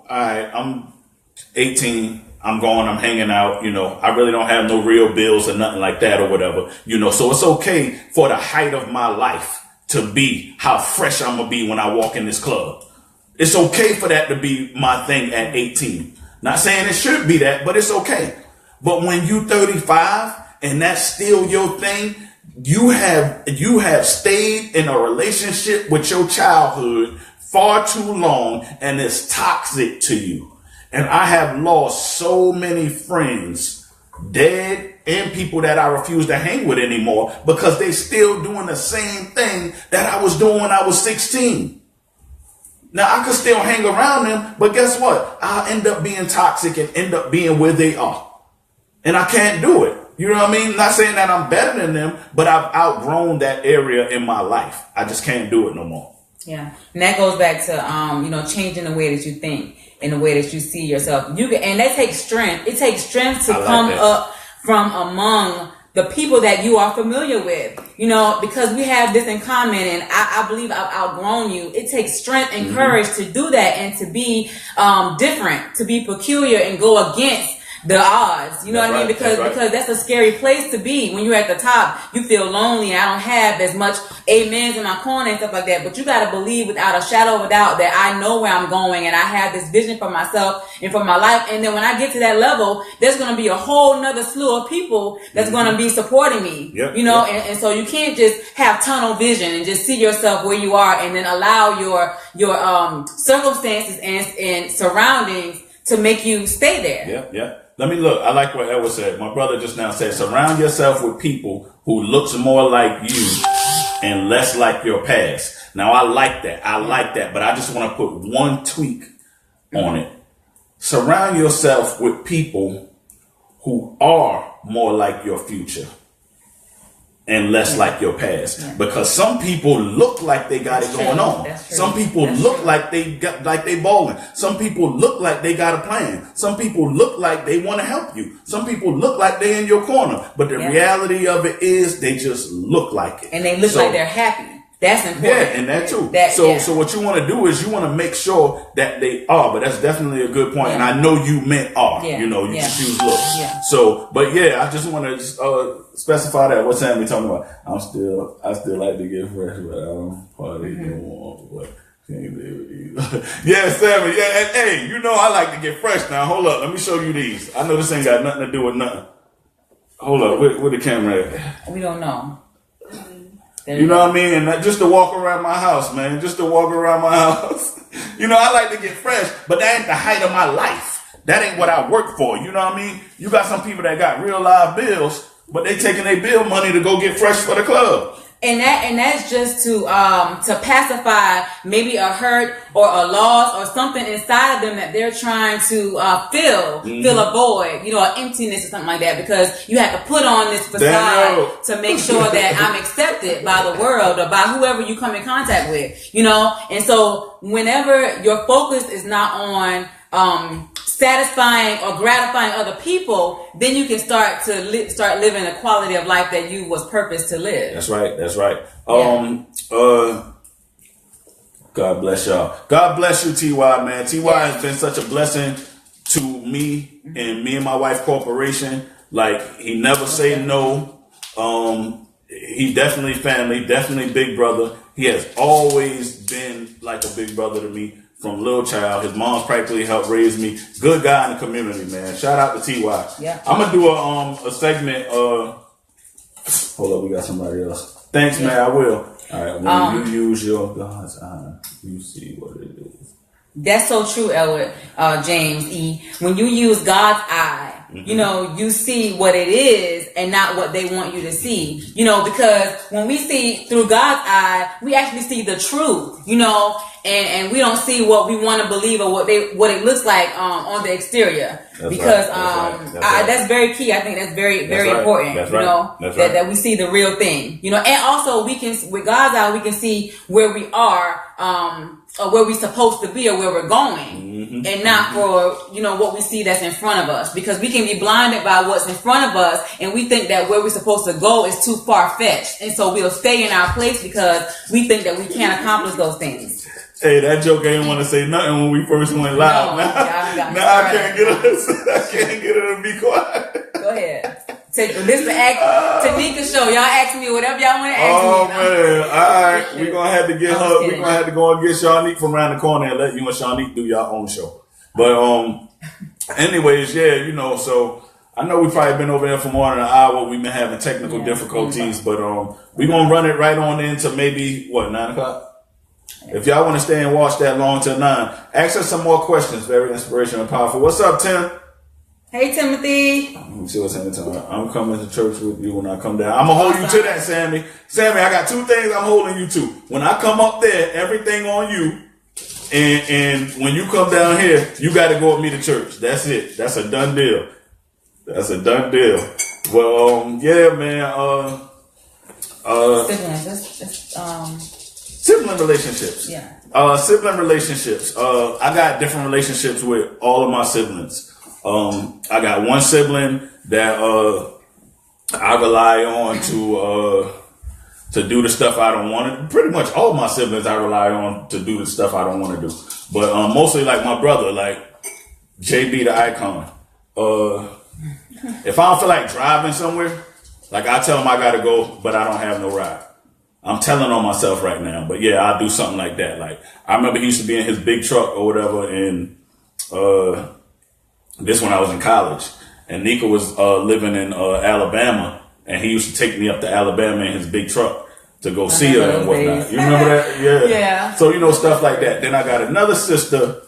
I'm 18, I'm hanging out, I really don't have no real bills or nothing like that or whatever, so it's okay for the height of my life to be how fresh I'm gonna be when I walk in this club. It's okay for that to be my thing at 18. Not saying it should be that, but it's okay. But when you 35 and that's still your thing, you have stayed in a relationship with your childhood far too long and it's toxic to you. And I have lost so many friends, dead and people that I refuse to hang with anymore because they still doing the same thing that I was doing when I was 16. Now I could still hang around them, but guess what? I'll end up being toxic and end up being where they are. And I can't do it. You know what I mean? Not saying that I'm better than them, but I've outgrown that area in my life. I just can't do it no more. Yeah. And that goes back to, changing the way that you think and the way that you see yourself. And that takes strength. It takes strength to come up from among the people that you are familiar with, because we have this in common, and I believe I've outgrown you. It takes strength and courage to do that and to be different, to be peculiar and go against the odds. You know what I mean? Because that's a scary place to be. When you're at the top, you feel lonely. I don't have as much amens in my corner and stuff like that. But you got to believe without a shadow of a doubt that I know where I'm going and I have this vision for myself and for my life. And then when I get to that level, there's going to be a whole nother slew of people that's going to be supporting me. Yep, And so you can't just have tunnel vision and just see yourself where you are and then allow your circumstances and surroundings to make you stay there. Yeah. Let me look. I like what Edward said. My brother just now said, surround yourself with people who looks more like you and less like your past. Now, I like that. But I just want to put one tweak on it. Surround yourself with people who are more like your future and less like your past. Yeah. Because some people look like they got it going on. Some people look like they balling. Some people look like they got a plan. Some people look like they want to help you. Some people look like they're in your corner. But the reality of it is they just look like it. And they look like they're happy. That's important. Yeah, and that too. So what you want to do is you want to make sure that they are, but that's definitely a good point. And I know you meant are. You choose looks. Yeah. So, but I just want to specify that. What Sammy talking about? I still like to get fresh, but I don't party anymore. But yeah, Sammy. Yeah, and hey, I like to get fresh now. Hold up, let me show you these. I know this ain't got nothing to do with nothing. Hold up, where the camera at? We don't know. You know what I mean? And just to walk around my house, man. Just to walk around my house. I like to get fresh, but that ain't the height of my life. That ain't what I work for. You know what I mean? You got some people that got real live bills, but they taking their bill money to go get fresh for the club. And that's just to pacify maybe a hurt or a loss or something inside of them that they're trying to fill a void, an emptiness or something like that. Because you have to put on this facade to make sure that I'm accepted by the world or by whoever you come in contact with, And so whenever your focus is not on satisfying or gratifying other people, then you can start living a quality of life that you was purposed to live. That's right. God bless y'all. God bless you, TY, man. TY has been such a blessing to me and my wife corporation. Like, he never say no. He definitely family, definitely big brother. He has always been like a big brother to me. From little child, his mom's practically helped raise me. Good guy in the community, man. Shout out to TY. Yeah. I'm gonna do a segment. Hold up, we got somebody else. Thanks, man. I will. All right. When you use your God's eye, you see what it is. That's so true, Elwood, James E. When you use God's eye, you see what it is and not what they want you to see. Because when we see through God's eye, we actually see the truth. And we don't see what we want to believe or what it looks like on the exterior. That's very key. I think that's very, very important. That we see the real thing. And also we can, with God's eye, we can see where we are, or where we're supposed to be or where we're going, and not for what we see that's in front of us, because we can be blinded by what's in front of us and we think that where we're supposed to go is too far-fetched, and so we'll stay in our place because we think that we can't accomplish those things. Hey, that joke, I didn't want to say nothing when we first went live. Now I can't get her to be quiet. Go ahead. This is the Tanika show. Y'all ask me whatever y'all want to ask me. Oh, man. All right. We're going to have to get her. We're going to have to go and get Shanique from around the corner and let you and Shanique do your own show. But anyways, so I know we've probably been over there for more than an hour. We've been having technical difficulties, but we're going to run it right on into maybe, 9 o'clock? If y'all want to stay and watch that long till 9, ask us some more questions. Very inspirational and powerful. What's up, Tim? Hey, Timothy. Let me see what's happening. I'm coming to church with you when I come down. I'm going to hold you to that, Sammy. Sammy, I got 2 things I'm holding you to. When I come up there, everything on you. And when you come down here, you got to go with me to church. That's it. That's a done deal. Well, yeah, man. Sibling relationships. Yeah. Sibling relationships. I got different relationships with all of my siblings. I got one sibling that I rely on to do the stuff I don't want to. Pretty much all my siblings I rely on to do the stuff I don't want to do. But mostly like my brother, like JB the Icon. If I don't feel like driving somewhere, like I tell him I gotta go, but I don't have no ride. I'm telling on myself right now, but yeah, I'll do something like that. Like I remember he used to be in his big truck or whatever, and this when I was in college, and Nika was living in Alabama, and he used to take me up to Alabama in his big truck to go see her and whatnot. You remember that? Yeah. Yeah. So stuff like that. Then I got another sister,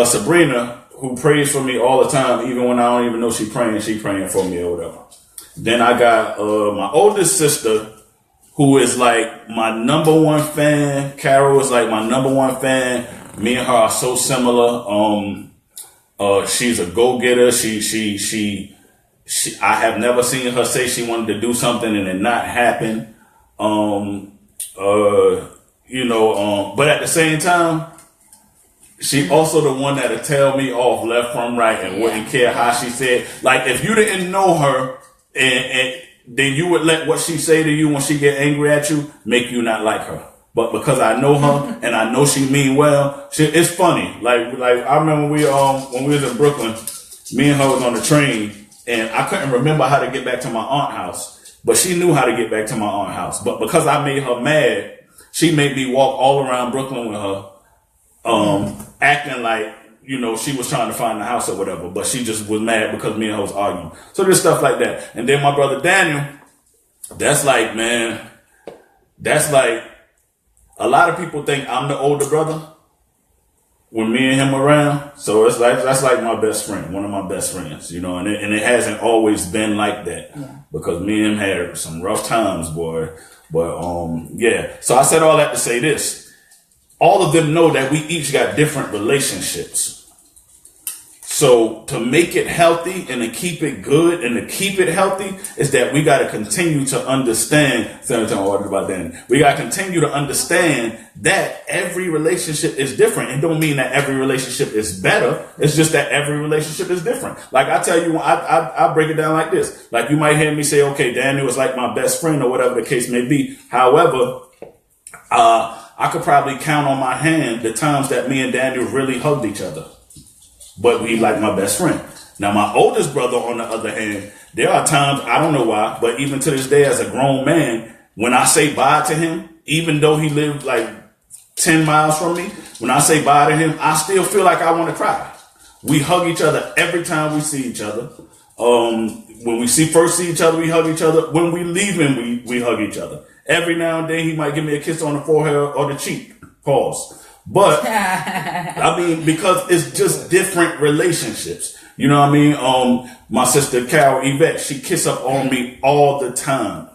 Sabrina, who prays for me all the time, even when I don't even know she praying for me or whatever. Then I got my oldest sister, who is like my number one fan. Carol is like my number one fan. Me and her are so similar. She's a go-getter. She I have never seen her say she wanted to do something and it not happen. But at the same time, she also the one that'll tell me off left from right and wouldn't care how she said. Like if you didn't know her and then you would let what she say to you when she get angry at you make you not like her. But because I know her and I know she mean well, it's funny. Like I remember when we was in Brooklyn, me and her was on the train and I couldn't remember how to get back to my aunt's house, but she knew how to get back to my aunt's house. But because I made her mad, she made me walk all around Brooklyn with her, acting like, she was trying to find the house or whatever, but she just was mad because me and her was arguing. So there's stuff like that. And then my brother Daniel, that's like a lot of people think I'm the older brother when me and him around. So it's like, that's like my best friend, one of my best friends, and it hasn't always been like that because me and him had some rough times, boy. But, yeah. So I said all that to say this. All of them know that we each got different relationships. So to make it healthy and to keep it good and to keep it healthy is that we got to continue to understand. We got to continue to understand that every relationship is different. It don't mean that every relationship is better. It's just that every relationship is different. Like I tell you, I break it down like this. Like you might hear me say, okay, Daniel is like my best friend or whatever the case may be. However, I could probably count on my hand the times that me and Daniel really hugged each other. But we like my best friend. Now, my oldest brother, on the other hand, there are times, I don't know why, but even to this day as a grown man, when I say bye to him, even though he lived like 10 miles from me, when I say bye to him, I still feel like I want to cry. We hug each other every time we see each other. When we first see each other, we hug each other. When we leave him, we hug each other. Every now and then, he might give me a kiss on the forehead or the cheek. Pause. But, I mean, because it's just different relationships. You know what I mean? My sister Carol Yvette, she kiss up on me all the time.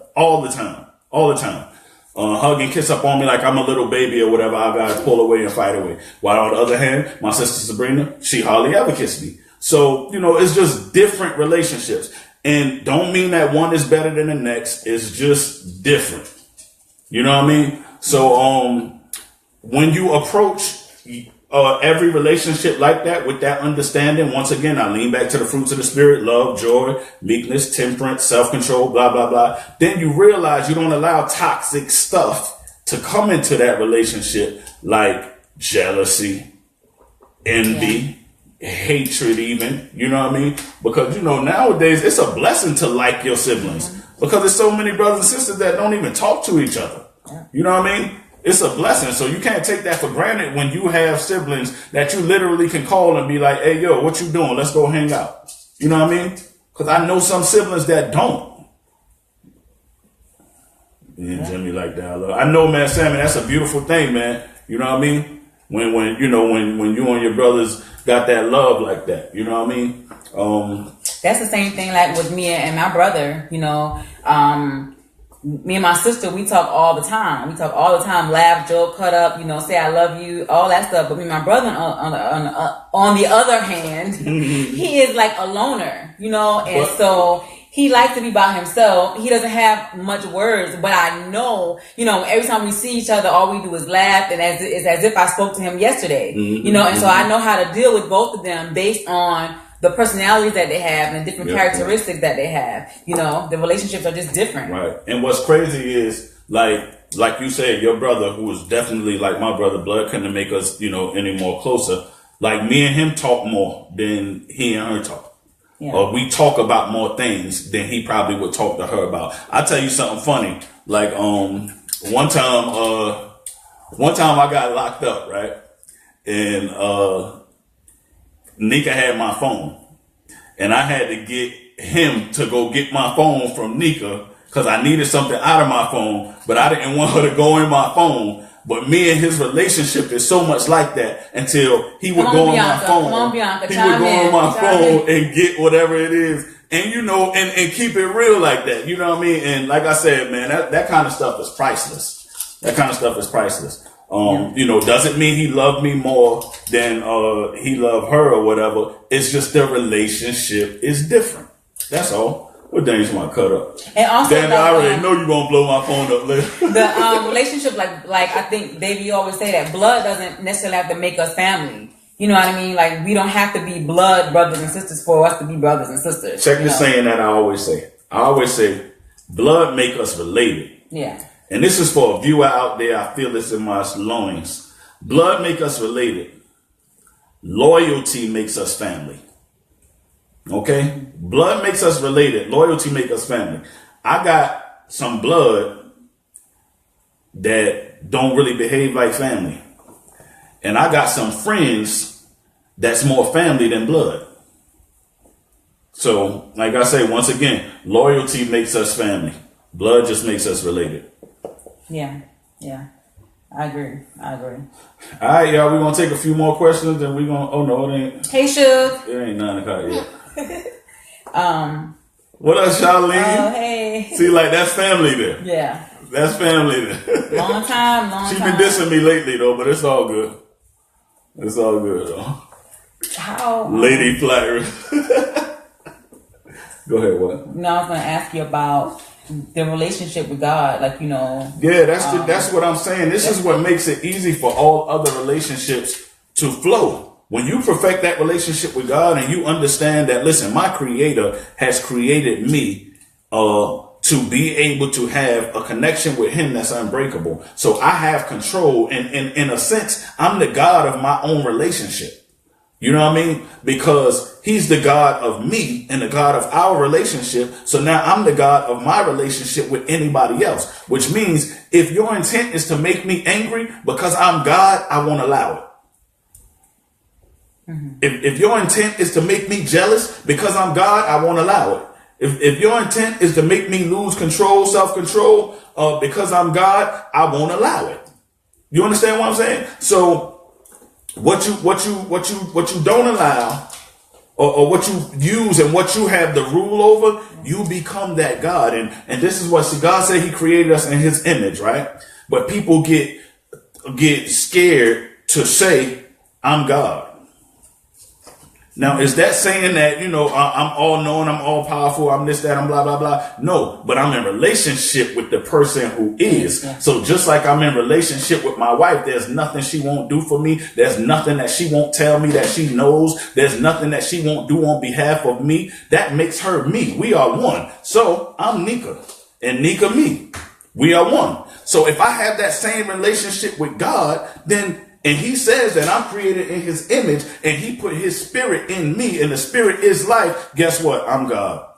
Hug and kiss up on me like I'm a little baby or whatever. I gotta pull away and fight away. While on the other hand, my sister Sabrina, she hardly ever kissed me. So, it's just different relationships. And don't mean that one is better than the next. It's just different. You know what I mean? So, when you approach every relationship like that with that understanding, once again, I lean back to the fruits of the spirit, love, joy, meekness, temperance, self-control, blah, blah, blah. Then you realize you don't allow toxic stuff to come into that relationship like jealousy, envy, hatred even, you know what I mean? Because, nowadays it's a blessing to like your siblings because there's so many brothers and sisters that don't even talk to each other. You know what I mean? It's a blessing. So you can't take that for granted when you have siblings that you literally can call and be like, hey, yo, what you doing? Let's go hang out. You know what I mean? Because I know some siblings that don't. Me and Jimmy like that. I know, man, Sammy, that's a beautiful thing, man. You know what I mean? When you and your brothers got that love like that. You know what I mean? That's the same thing like with me and my brother, me and my sister, we talk all the time. Laugh, joke, cut up, say I love you, all that stuff. But me and my brother, on the other hand, he is like a loner, and so he likes to be by himself. He doesn't have much words, but I know, every time we see each other, all we do is laugh, and it's as if I spoke to him yesterday, and so I know how to deal with both of them based on the personalities that they have and the different Yeah. characteristics that they have. You know, the relationships are just different. Right. And what's crazy is like you said, your brother, who was definitely like my brother, blood couldn't make us, any more closer. Like me and him talk more than he and her talk. Yeah. Or we talk about more things than he probably would talk to her about. I'll tell you something funny. Like one time I got locked up, right? And Nika had my phone. And I had to get him to go get my phone from Nika because I needed something out of my phone, but I didn't want her to go in my phone. But me and his relationship is so much like that until he would go on my phone. Come on, Bianca. He would go on my phone and get whatever it is. And, and keep it real like that. You know what I mean? And like I said, man, that kind of stuff is priceless. That kind of stuff is priceless. Doesn't mean he loved me more than he loved her or whatever. It's just their relationship is different. That's all. What things you want to cut up? And also, Dan, I already know you're gonna blow my phone up later. The relationship, like I think Davey always say that blood doesn't necessarily have to make us family. You know what I mean? Like we don't have to be blood brothers and sisters for us to be brothers and sisters. Check this saying that I always say. I always say, blood make us related. Yeah. And this is for a viewer out there. I feel this in my loins. Blood make us related. Loyalty makes us family. Okay? Blood makes us related. Loyalty makes us family. I got some blood that don't really behave like family. And I got some friends that's more family than blood. So, like I say, once again, loyalty makes us family. Blood just makes us related. Yeah. I agree. All right, y'all, we're going to take a few more questions and we're going to, oh no, it ain't. Hey, Suge. It ain't 9 o'clock yet. What up, Charlene? Oh, hey. See, like, that's family there. Yeah. That's family there. Long time. She been dissing me lately, though, but it's all good. It's all good, though. How? Lady Flatter. Go ahead, what? No, I was going to ask you about the relationship with God, Yeah, that's what I'm saying. This is what makes it easy for all other relationships to flow. When you perfect that relationship with God and you understand that, listen, my Creator has created me to be able to have a connection with Him that's unbreakable. So I have control, and in a sense, I'm the God of my own relationship. You know what I mean? Because He's the God of me and the God of our relationship. So now I'm the God of my relationship with anybody else, which means if your intent is to make me angry because I'm God, I won't allow it. Mm-hmm. If your intent is to make me jealous because I'm God, I won't allow it. If your intent is to make me lose control, self-control, because I'm God, I won't allow it. You understand what I'm saying? So what you don't allow, or what you use and what you have the rule over, you become that God. And this is what God said He created us in His image, right? But people get scared to say, I'm God. Now, is that saying that, I'm all knowing, I'm all powerful, I'm this, that, I'm blah, blah, blah? No, but I'm in relationship with the person who is. Yeah. So just like I'm in relationship with my wife, there's nothing she won't do for me. There's nothing that she won't tell me that she knows. There's nothing that she won't do on behalf of me. That makes her me. We are one. So I'm Nika and Nika me. We are one. So if I have that same relationship with God, and He says that I'm created in His image and He put His spirit in me and the spirit is life. Guess what? I'm God.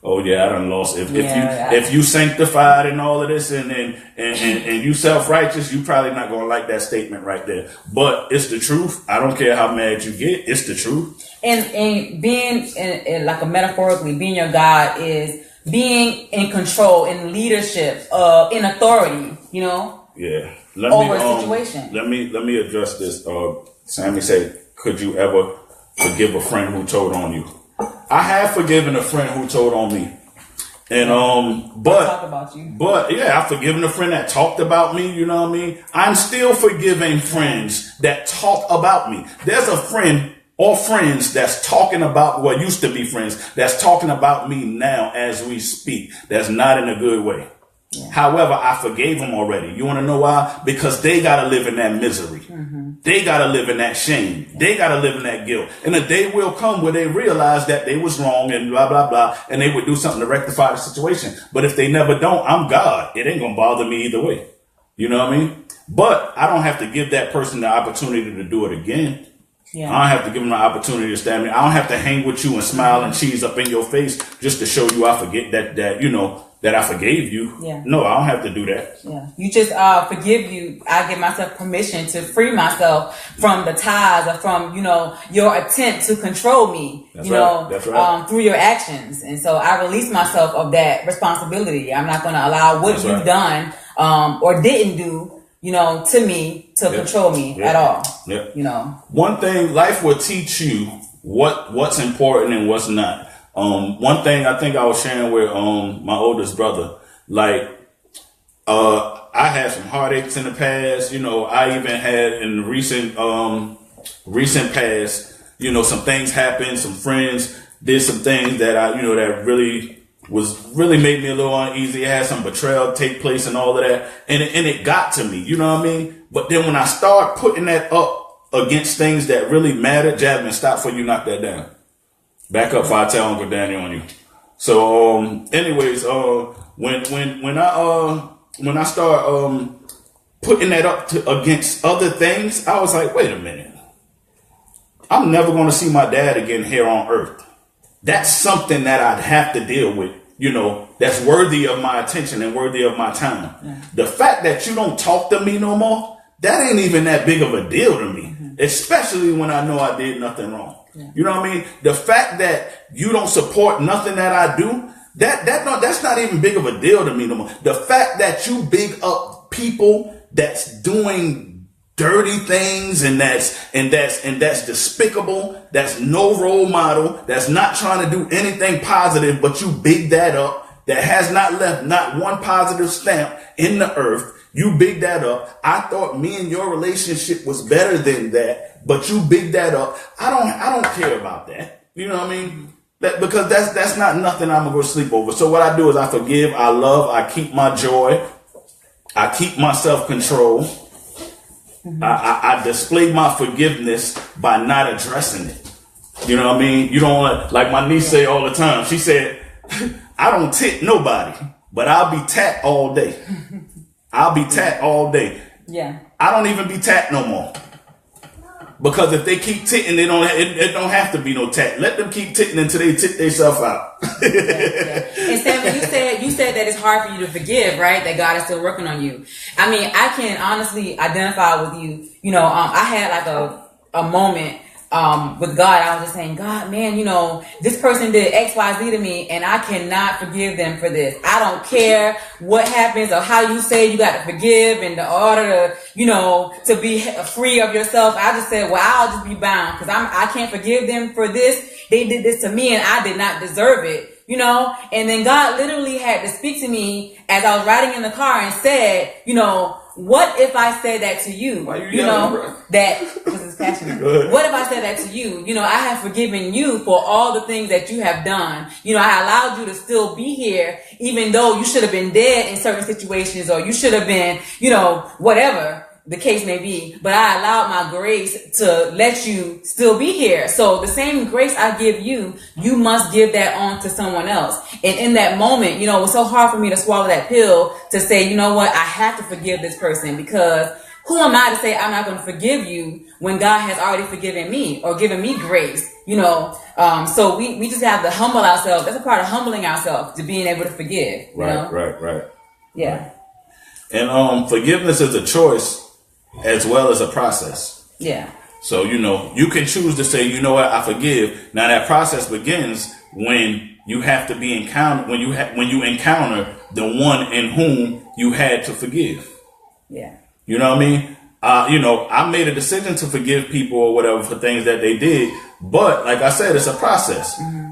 Oh yeah, I done lost. If you sanctified and all of this and you self-righteous, you probably not going to like that statement right there. But it's the truth. I don't care how mad you get. It's the truth. And being in like a metaphorically, being your God is being in control, in leadership, in authority, Yeah. Over a situation. Let me address this. Sammy said, could you ever forgive a friend who told on you? I have forgiven a friend who told on me. And talk about you. But yeah, I've forgiven a friend that talked about me, you know what I mean? I'm still forgiving friends that talk about me. There's a friend or friends that's talking about, well, used to be friends, that's talking about me now as we speak. That's not in a good way. Yeah. However, I forgave them already. You want to know why? Because they got to live in that misery. They got to live in that shame. They got to live in that guilt. And a day will come where they realize that they was wrong and blah, blah, blah. And they would do something to rectify the situation. But if they never don't, I'm God. It ain't going to bother me either way. You know what I mean? But I don't have to give that person the opportunity to do it again. Yeah. I don't have to give them the opportunity to stab me. I don't have to hang with you and smile and cheese up in your face just to show you I forget that you know, that I forgave you. Yeah. No, I don't have to do that. Yeah. You just forgive you. I give myself permission to free myself from the ties or from, you know, your attempt to control me, That's you right. know, That's right. through your actions. And so I release myself of that responsibility. I'm not going to allow what That's you've right. done or didn't do, you know, to me to control me at all. Yep. You know, One thing, life will teach you what's important and what's not. One thing I think I was sharing with my oldest brother, like I had some heartaches in the past. You know, I even had in the recent past, you know, some things happened. Some friends did some things that that really made me a little uneasy. I had some betrayal take place and all of that. And it got to me, you know what I mean? But then when I start putting that up against things that really matter, Jasmine, stop before you knock that down. Back up before I tell Uncle Danny on you. So, anyways, when I start putting that up against other things, I was like, wait a minute. I'm never going to see my dad again here on earth. That's something that I'd have to deal with, you know, that's worthy of my attention and worthy of my time. Yeah. The fact that you don't talk to me no more, that ain't even that big of a deal to me, especially when I know I did nothing wrong. Yeah. You know what I mean? The fact that you don't support nothing that I do, that's not even big of a deal to me no more. The fact that you big up people that's doing dirty things and that's despicable, that's no role model, that's not trying to do anything positive, but you big that up, that has not left not one positive stamp in the earth. You big that up. I thought me and your relationship was better than that, but you big that up. I don't care about that. You know what I mean? Because that's not nothing I'm gonna go sleep over. So what I do is I forgive, I love, I keep my joy, I keep my self-control. I display my forgiveness by not addressing it. You know what I mean? You don't want, like my niece say all the time. She said, I don't tit nobody, but I'll be tat all day. I'll be tat all day. Yeah. I don't even be tat no more. Because if they keep titting, it don't have to be no tat. Let them keep titting until they tit themselves out. And Sam, you said that it's hard for you to forgive, right? That God is still working on you. I mean, I can honestly identify with you. You know, I had like a moment with God. I was just saying, God, man, you know, this person did X, Y, Z to me, and I cannot forgive them for this. I don't care what happens or how you say you got to forgive in the order to, you know, to be free of yourself. I just said, well, I'll just be bound because I can't forgive them for this. They did this to me and I did not deserve it, you know? And then God literally had to speak to me as I was riding in the car and said, you know, what if I said that to you? Why you know, yelling, bro? That because it's passionate. What if I said that to you? You know, I have forgiven you for all the things that you have done. You know, I allowed you to still be here, even though you should have been dead in certain situations, or you should have been, you know, whatever the case may be. But I allowed my grace to let you still be here. So the same grace I give you, you must give that on to someone else. And in that moment, you know, it was so hard for me to swallow that pill to say, you know what, I have to forgive this person, because who am I to say I'm not going to forgive you when God has already forgiven me or given me grace, you know? So we just have to humble ourselves. That's a part of humbling ourselves, to being able to forgive. Right. Yeah. And forgiveness is a choice as well as a process. Yeah. So, you know, you can choose to say, you know what, I forgive. Now that process begins when you have to be encountered, when you encounter the one in whom you had to forgive. Yeah. You know what I mean? You know, I made a decision to forgive people or whatever for things that they did. But like I said, it's a process. Mm-hmm.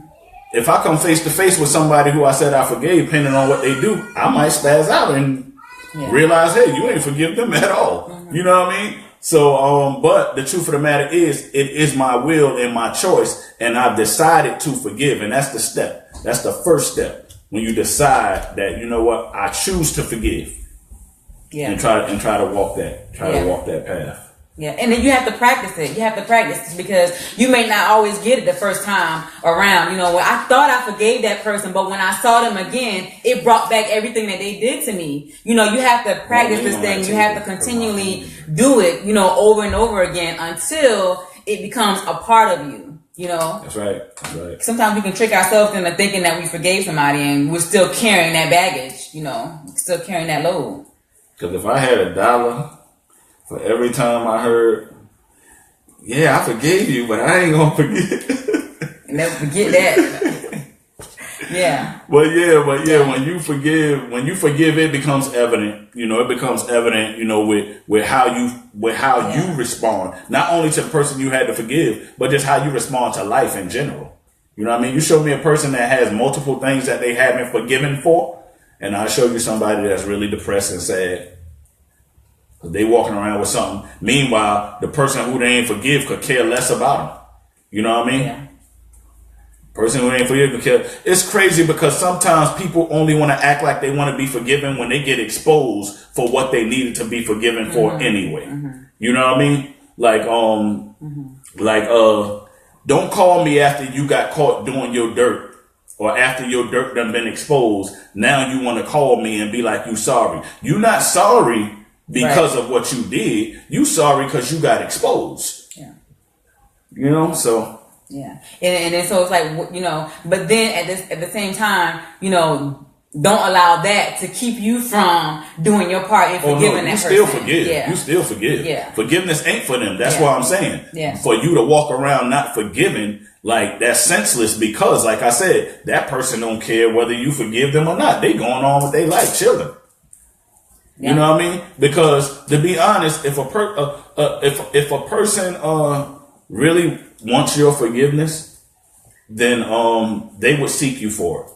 If I come face to face with somebody who I said I forgave, depending on what they do, I might spaz out and realize, hey, you ain't forgive them at all. Mm-hmm. You know what I mean? So, but the truth of the matter is, it is my will and my choice, and I've decided to forgive, and that's the step. That's the first step. when you decide that, you know what, I choose to forgive Yeah. and try to walk that path. Yeah, and then you have to practice it. You have to practice because you may not always get it the first time around. You know, when I thought I forgave that person, but when I saw them again, it brought back everything that they did to me. You know, you have to practice this thing. You have to continually do it, you know, over and over again until it becomes a part of you. You know, That's right. That's right. sometimes we can trick ourselves into thinking that we forgave somebody and we're still carrying that baggage. You know, still carrying that load. Because if I had $1 for every time I heard, yeah, I forgave you, but I ain't gonna forget. Never forget that. Yeah. But yeah, when you forgive, it becomes evident. You know, it becomes evident. You know, with how you respond, not only to the person you had to forgive, but just how you respond to life in general. You know what I mean? You show me a person that has multiple things that they haven't forgiven for, and I show you somebody that's really depressed and sad. They walking around with something. Meanwhile, the person who they ain't forgive could care less about them. You know what I mean? Yeah. Person who ain't forgive could care. It's crazy because sometimes people only want to act like they want to be forgiven when they get exposed for what they needed to be forgiven for anyway. You know what I mean? Like, don't call me after you got caught doing your dirt. Or after your dirt done been exposed. Now you want to call me and be like, you sorry. You not sorry because of what you did. You sorry because you got exposed. Yeah. You know, so. Yeah. And then so it's like, you know, but then at the same time, you know, don't allow that to keep you from doing your part in forgiving that person. You still forgive. Yeah. You still forgive. Yeah. Forgiveness ain't for them. That's what I'm saying. Yeah. For you to walk around not forgiving, like, that's senseless because, like I said, that person don't care whether you forgive them or not. They going on with their life, chilling. Yeah. You know what I mean? Because to be honest, if a person really wants your forgiveness, then they would seek you for it.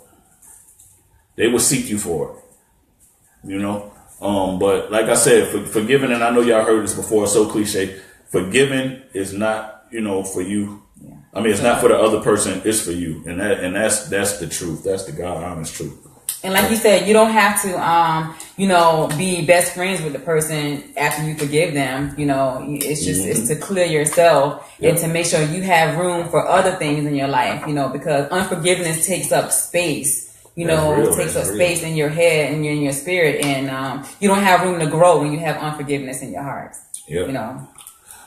They would seek you for it. You know? But like I said, forgiving, and I know y'all heard this before, it's so cliche. Forgiving is not, you know, for you. Yeah. I mean, it's not for the other person, it's for you. And that's the truth. That's the God honest truth. And like you said, you don't have to, you know, be best friends with the person after you forgive them. You know, it's just, it's to clear yourself and to make sure you have room for other things in your life, you know, because unforgiveness takes up space. You know, it takes up space in your head and in your spirit. And you don't have room to grow when you have unforgiveness in your heart. Yeah. You know.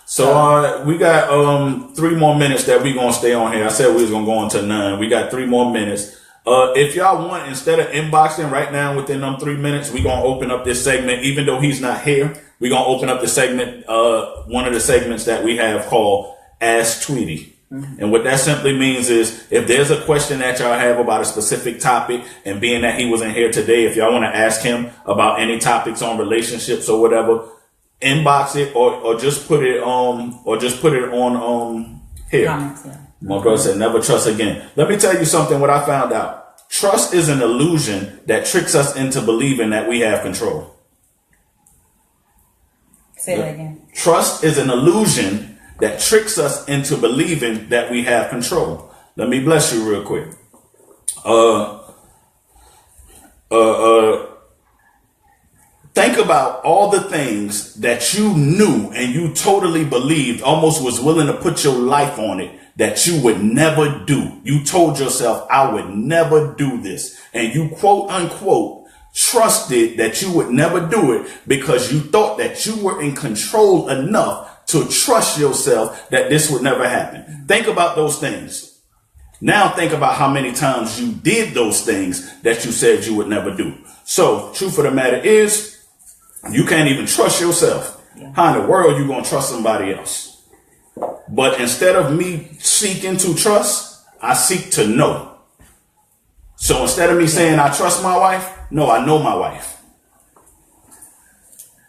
So we got 3 more minutes that we gonna stay on here. I said we was gonna go on to 9. We got 3 more minutes. If y'all want, instead of inboxing right now within them 3 minutes, we gonna open up this segment. Even though he's not here, we gonna open up the segment, one of the segments that we have called Ask Tweety. And what that simply means is if there's a question that y'all have about a specific topic, and being that he wasn't here today, if y'all want to ask him about any topics on relationships or whatever, inbox it or just put it on here. Comments, yeah. My brother said, never trust again. Let me tell you something, what I found out. Trust is an illusion that tricks us into believing that we have control. Say that again. Trust is an illusion that tricks us into believing that we have control. Let me bless you real quick. Think about all the things that you knew and you totally believed, almost was willing to put your life on it, that you would never do. You told yourself, I would never do this. And you quote unquote trusted that you would never do it because you thought that you were in control enough to trust yourself that this would never happen. Think about those things. Now think about how many times you did those things that you said you would never do. So, truth of the matter is, you can't even trust yourself. How in the world you gonna trust somebody else? But instead of me seeking to trust, I seek to know. So instead of me saying I trust my wife, no, I know my wife.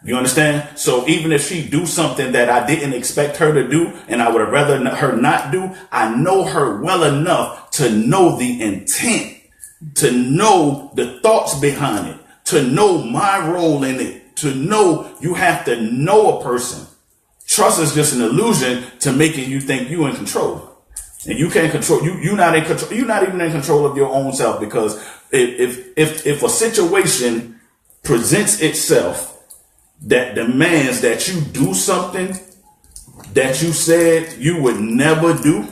You understand? So even if she do something that I didn't expect her to do, and I would have rather her not do, I know her well enough to know the intent, to know the thoughts behind it, to know my role in it, to know you have to know a person. Trust is just an illusion to making you think you in control. And you can't control you're not in control. You're not even in control of your own self, because if a situation presents itself that demands that you do something that you said you would never do,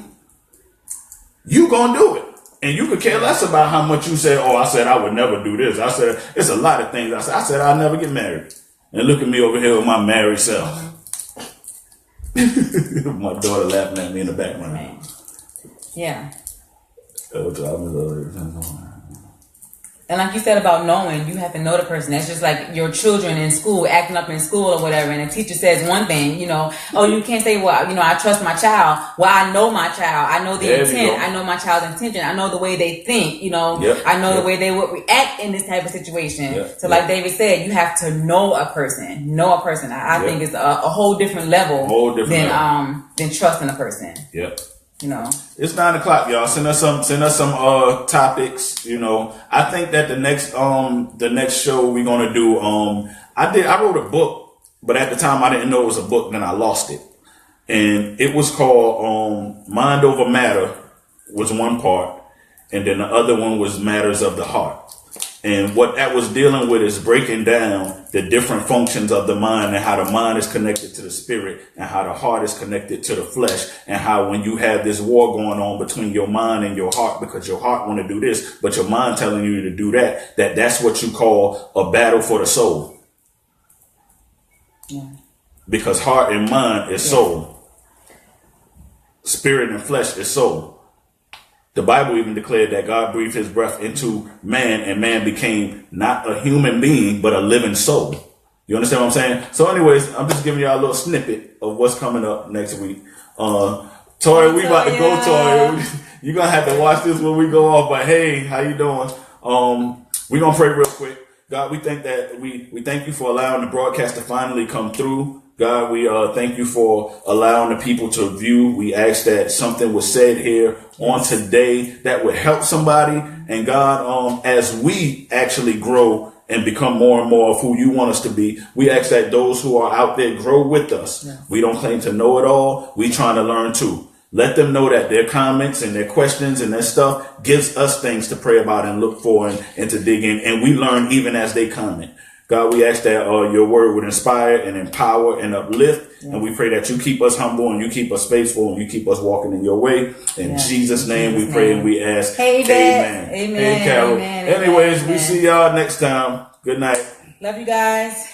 you gonna do it. And you could care less about how much you said, oh, I said I would never do this. I said it's a lot of things. I said I'll never get married. And look at me over here with my married self. My daughter laughing at me in the background. Man. Yeah. And like you said about knowing, you have to know the person. That's just like your children in school, acting up in school or whatever. And the teacher says one thing, you know, oh, you can't say, well, you know, I trust my child. Well, I know my child. I know the intent. I know my child's intention. I know the way they think, you know. I know the way they would react in this type of situation. So like David said, you have to know a person. Know a person. I think it's a whole different level than trusting a person. Yep. You know, it's 9:00, y'all. Send us some topics. You know, I think that the next show we're gonna do. I wrote a book, but at the time I didn't know it was a book. Then I lost it, and it was called Mind Over Matter was one part, and then the other one was Matters of the Heart. And what that was dealing with is breaking down the different functions of the mind, and how the mind is connected to the spirit, and how the heart is connected to the flesh, and how when you have this war going on between your mind and your heart, because your heart want to do this, but your mind telling you to do that's what you call a battle for the soul. Yeah. Because heart and mind is soul. Spirit and flesh is soul. The Bible even declared that God breathed his breath into man, and man became not a human being, but a living soul. You understand what I'm saying? So anyways, I'm just giving y'all a little snippet of what's coming up next week. Tori, we about to go, Tori. You're going to have to watch this when we go off, but hey, how you doing? We're going to pray real quick. God, we thank that we thank you for allowing the broadcast to finally come through. God, we thank you for allowing the people to view. We ask that something was said here on today that would help somebody. And God, as we actually grow and become more and more of who you want us to be, we ask that those who are out there grow with us. Yeah. We don't claim to know it all. We trying to learn too. Let them know that their comments and their questions and their stuff gives us things to pray about and look for and to dig in. And we learn even as they comment. God, we ask that your word would inspire and empower and uplift. Yeah. And we pray that you keep us humble and you keep us faithful and you keep us walking in your way. In Jesus' name we pray and we ask. Amen. Amen. Hey, Carol. Amen. Anyways, we see y'all next time. Good night. Love you guys.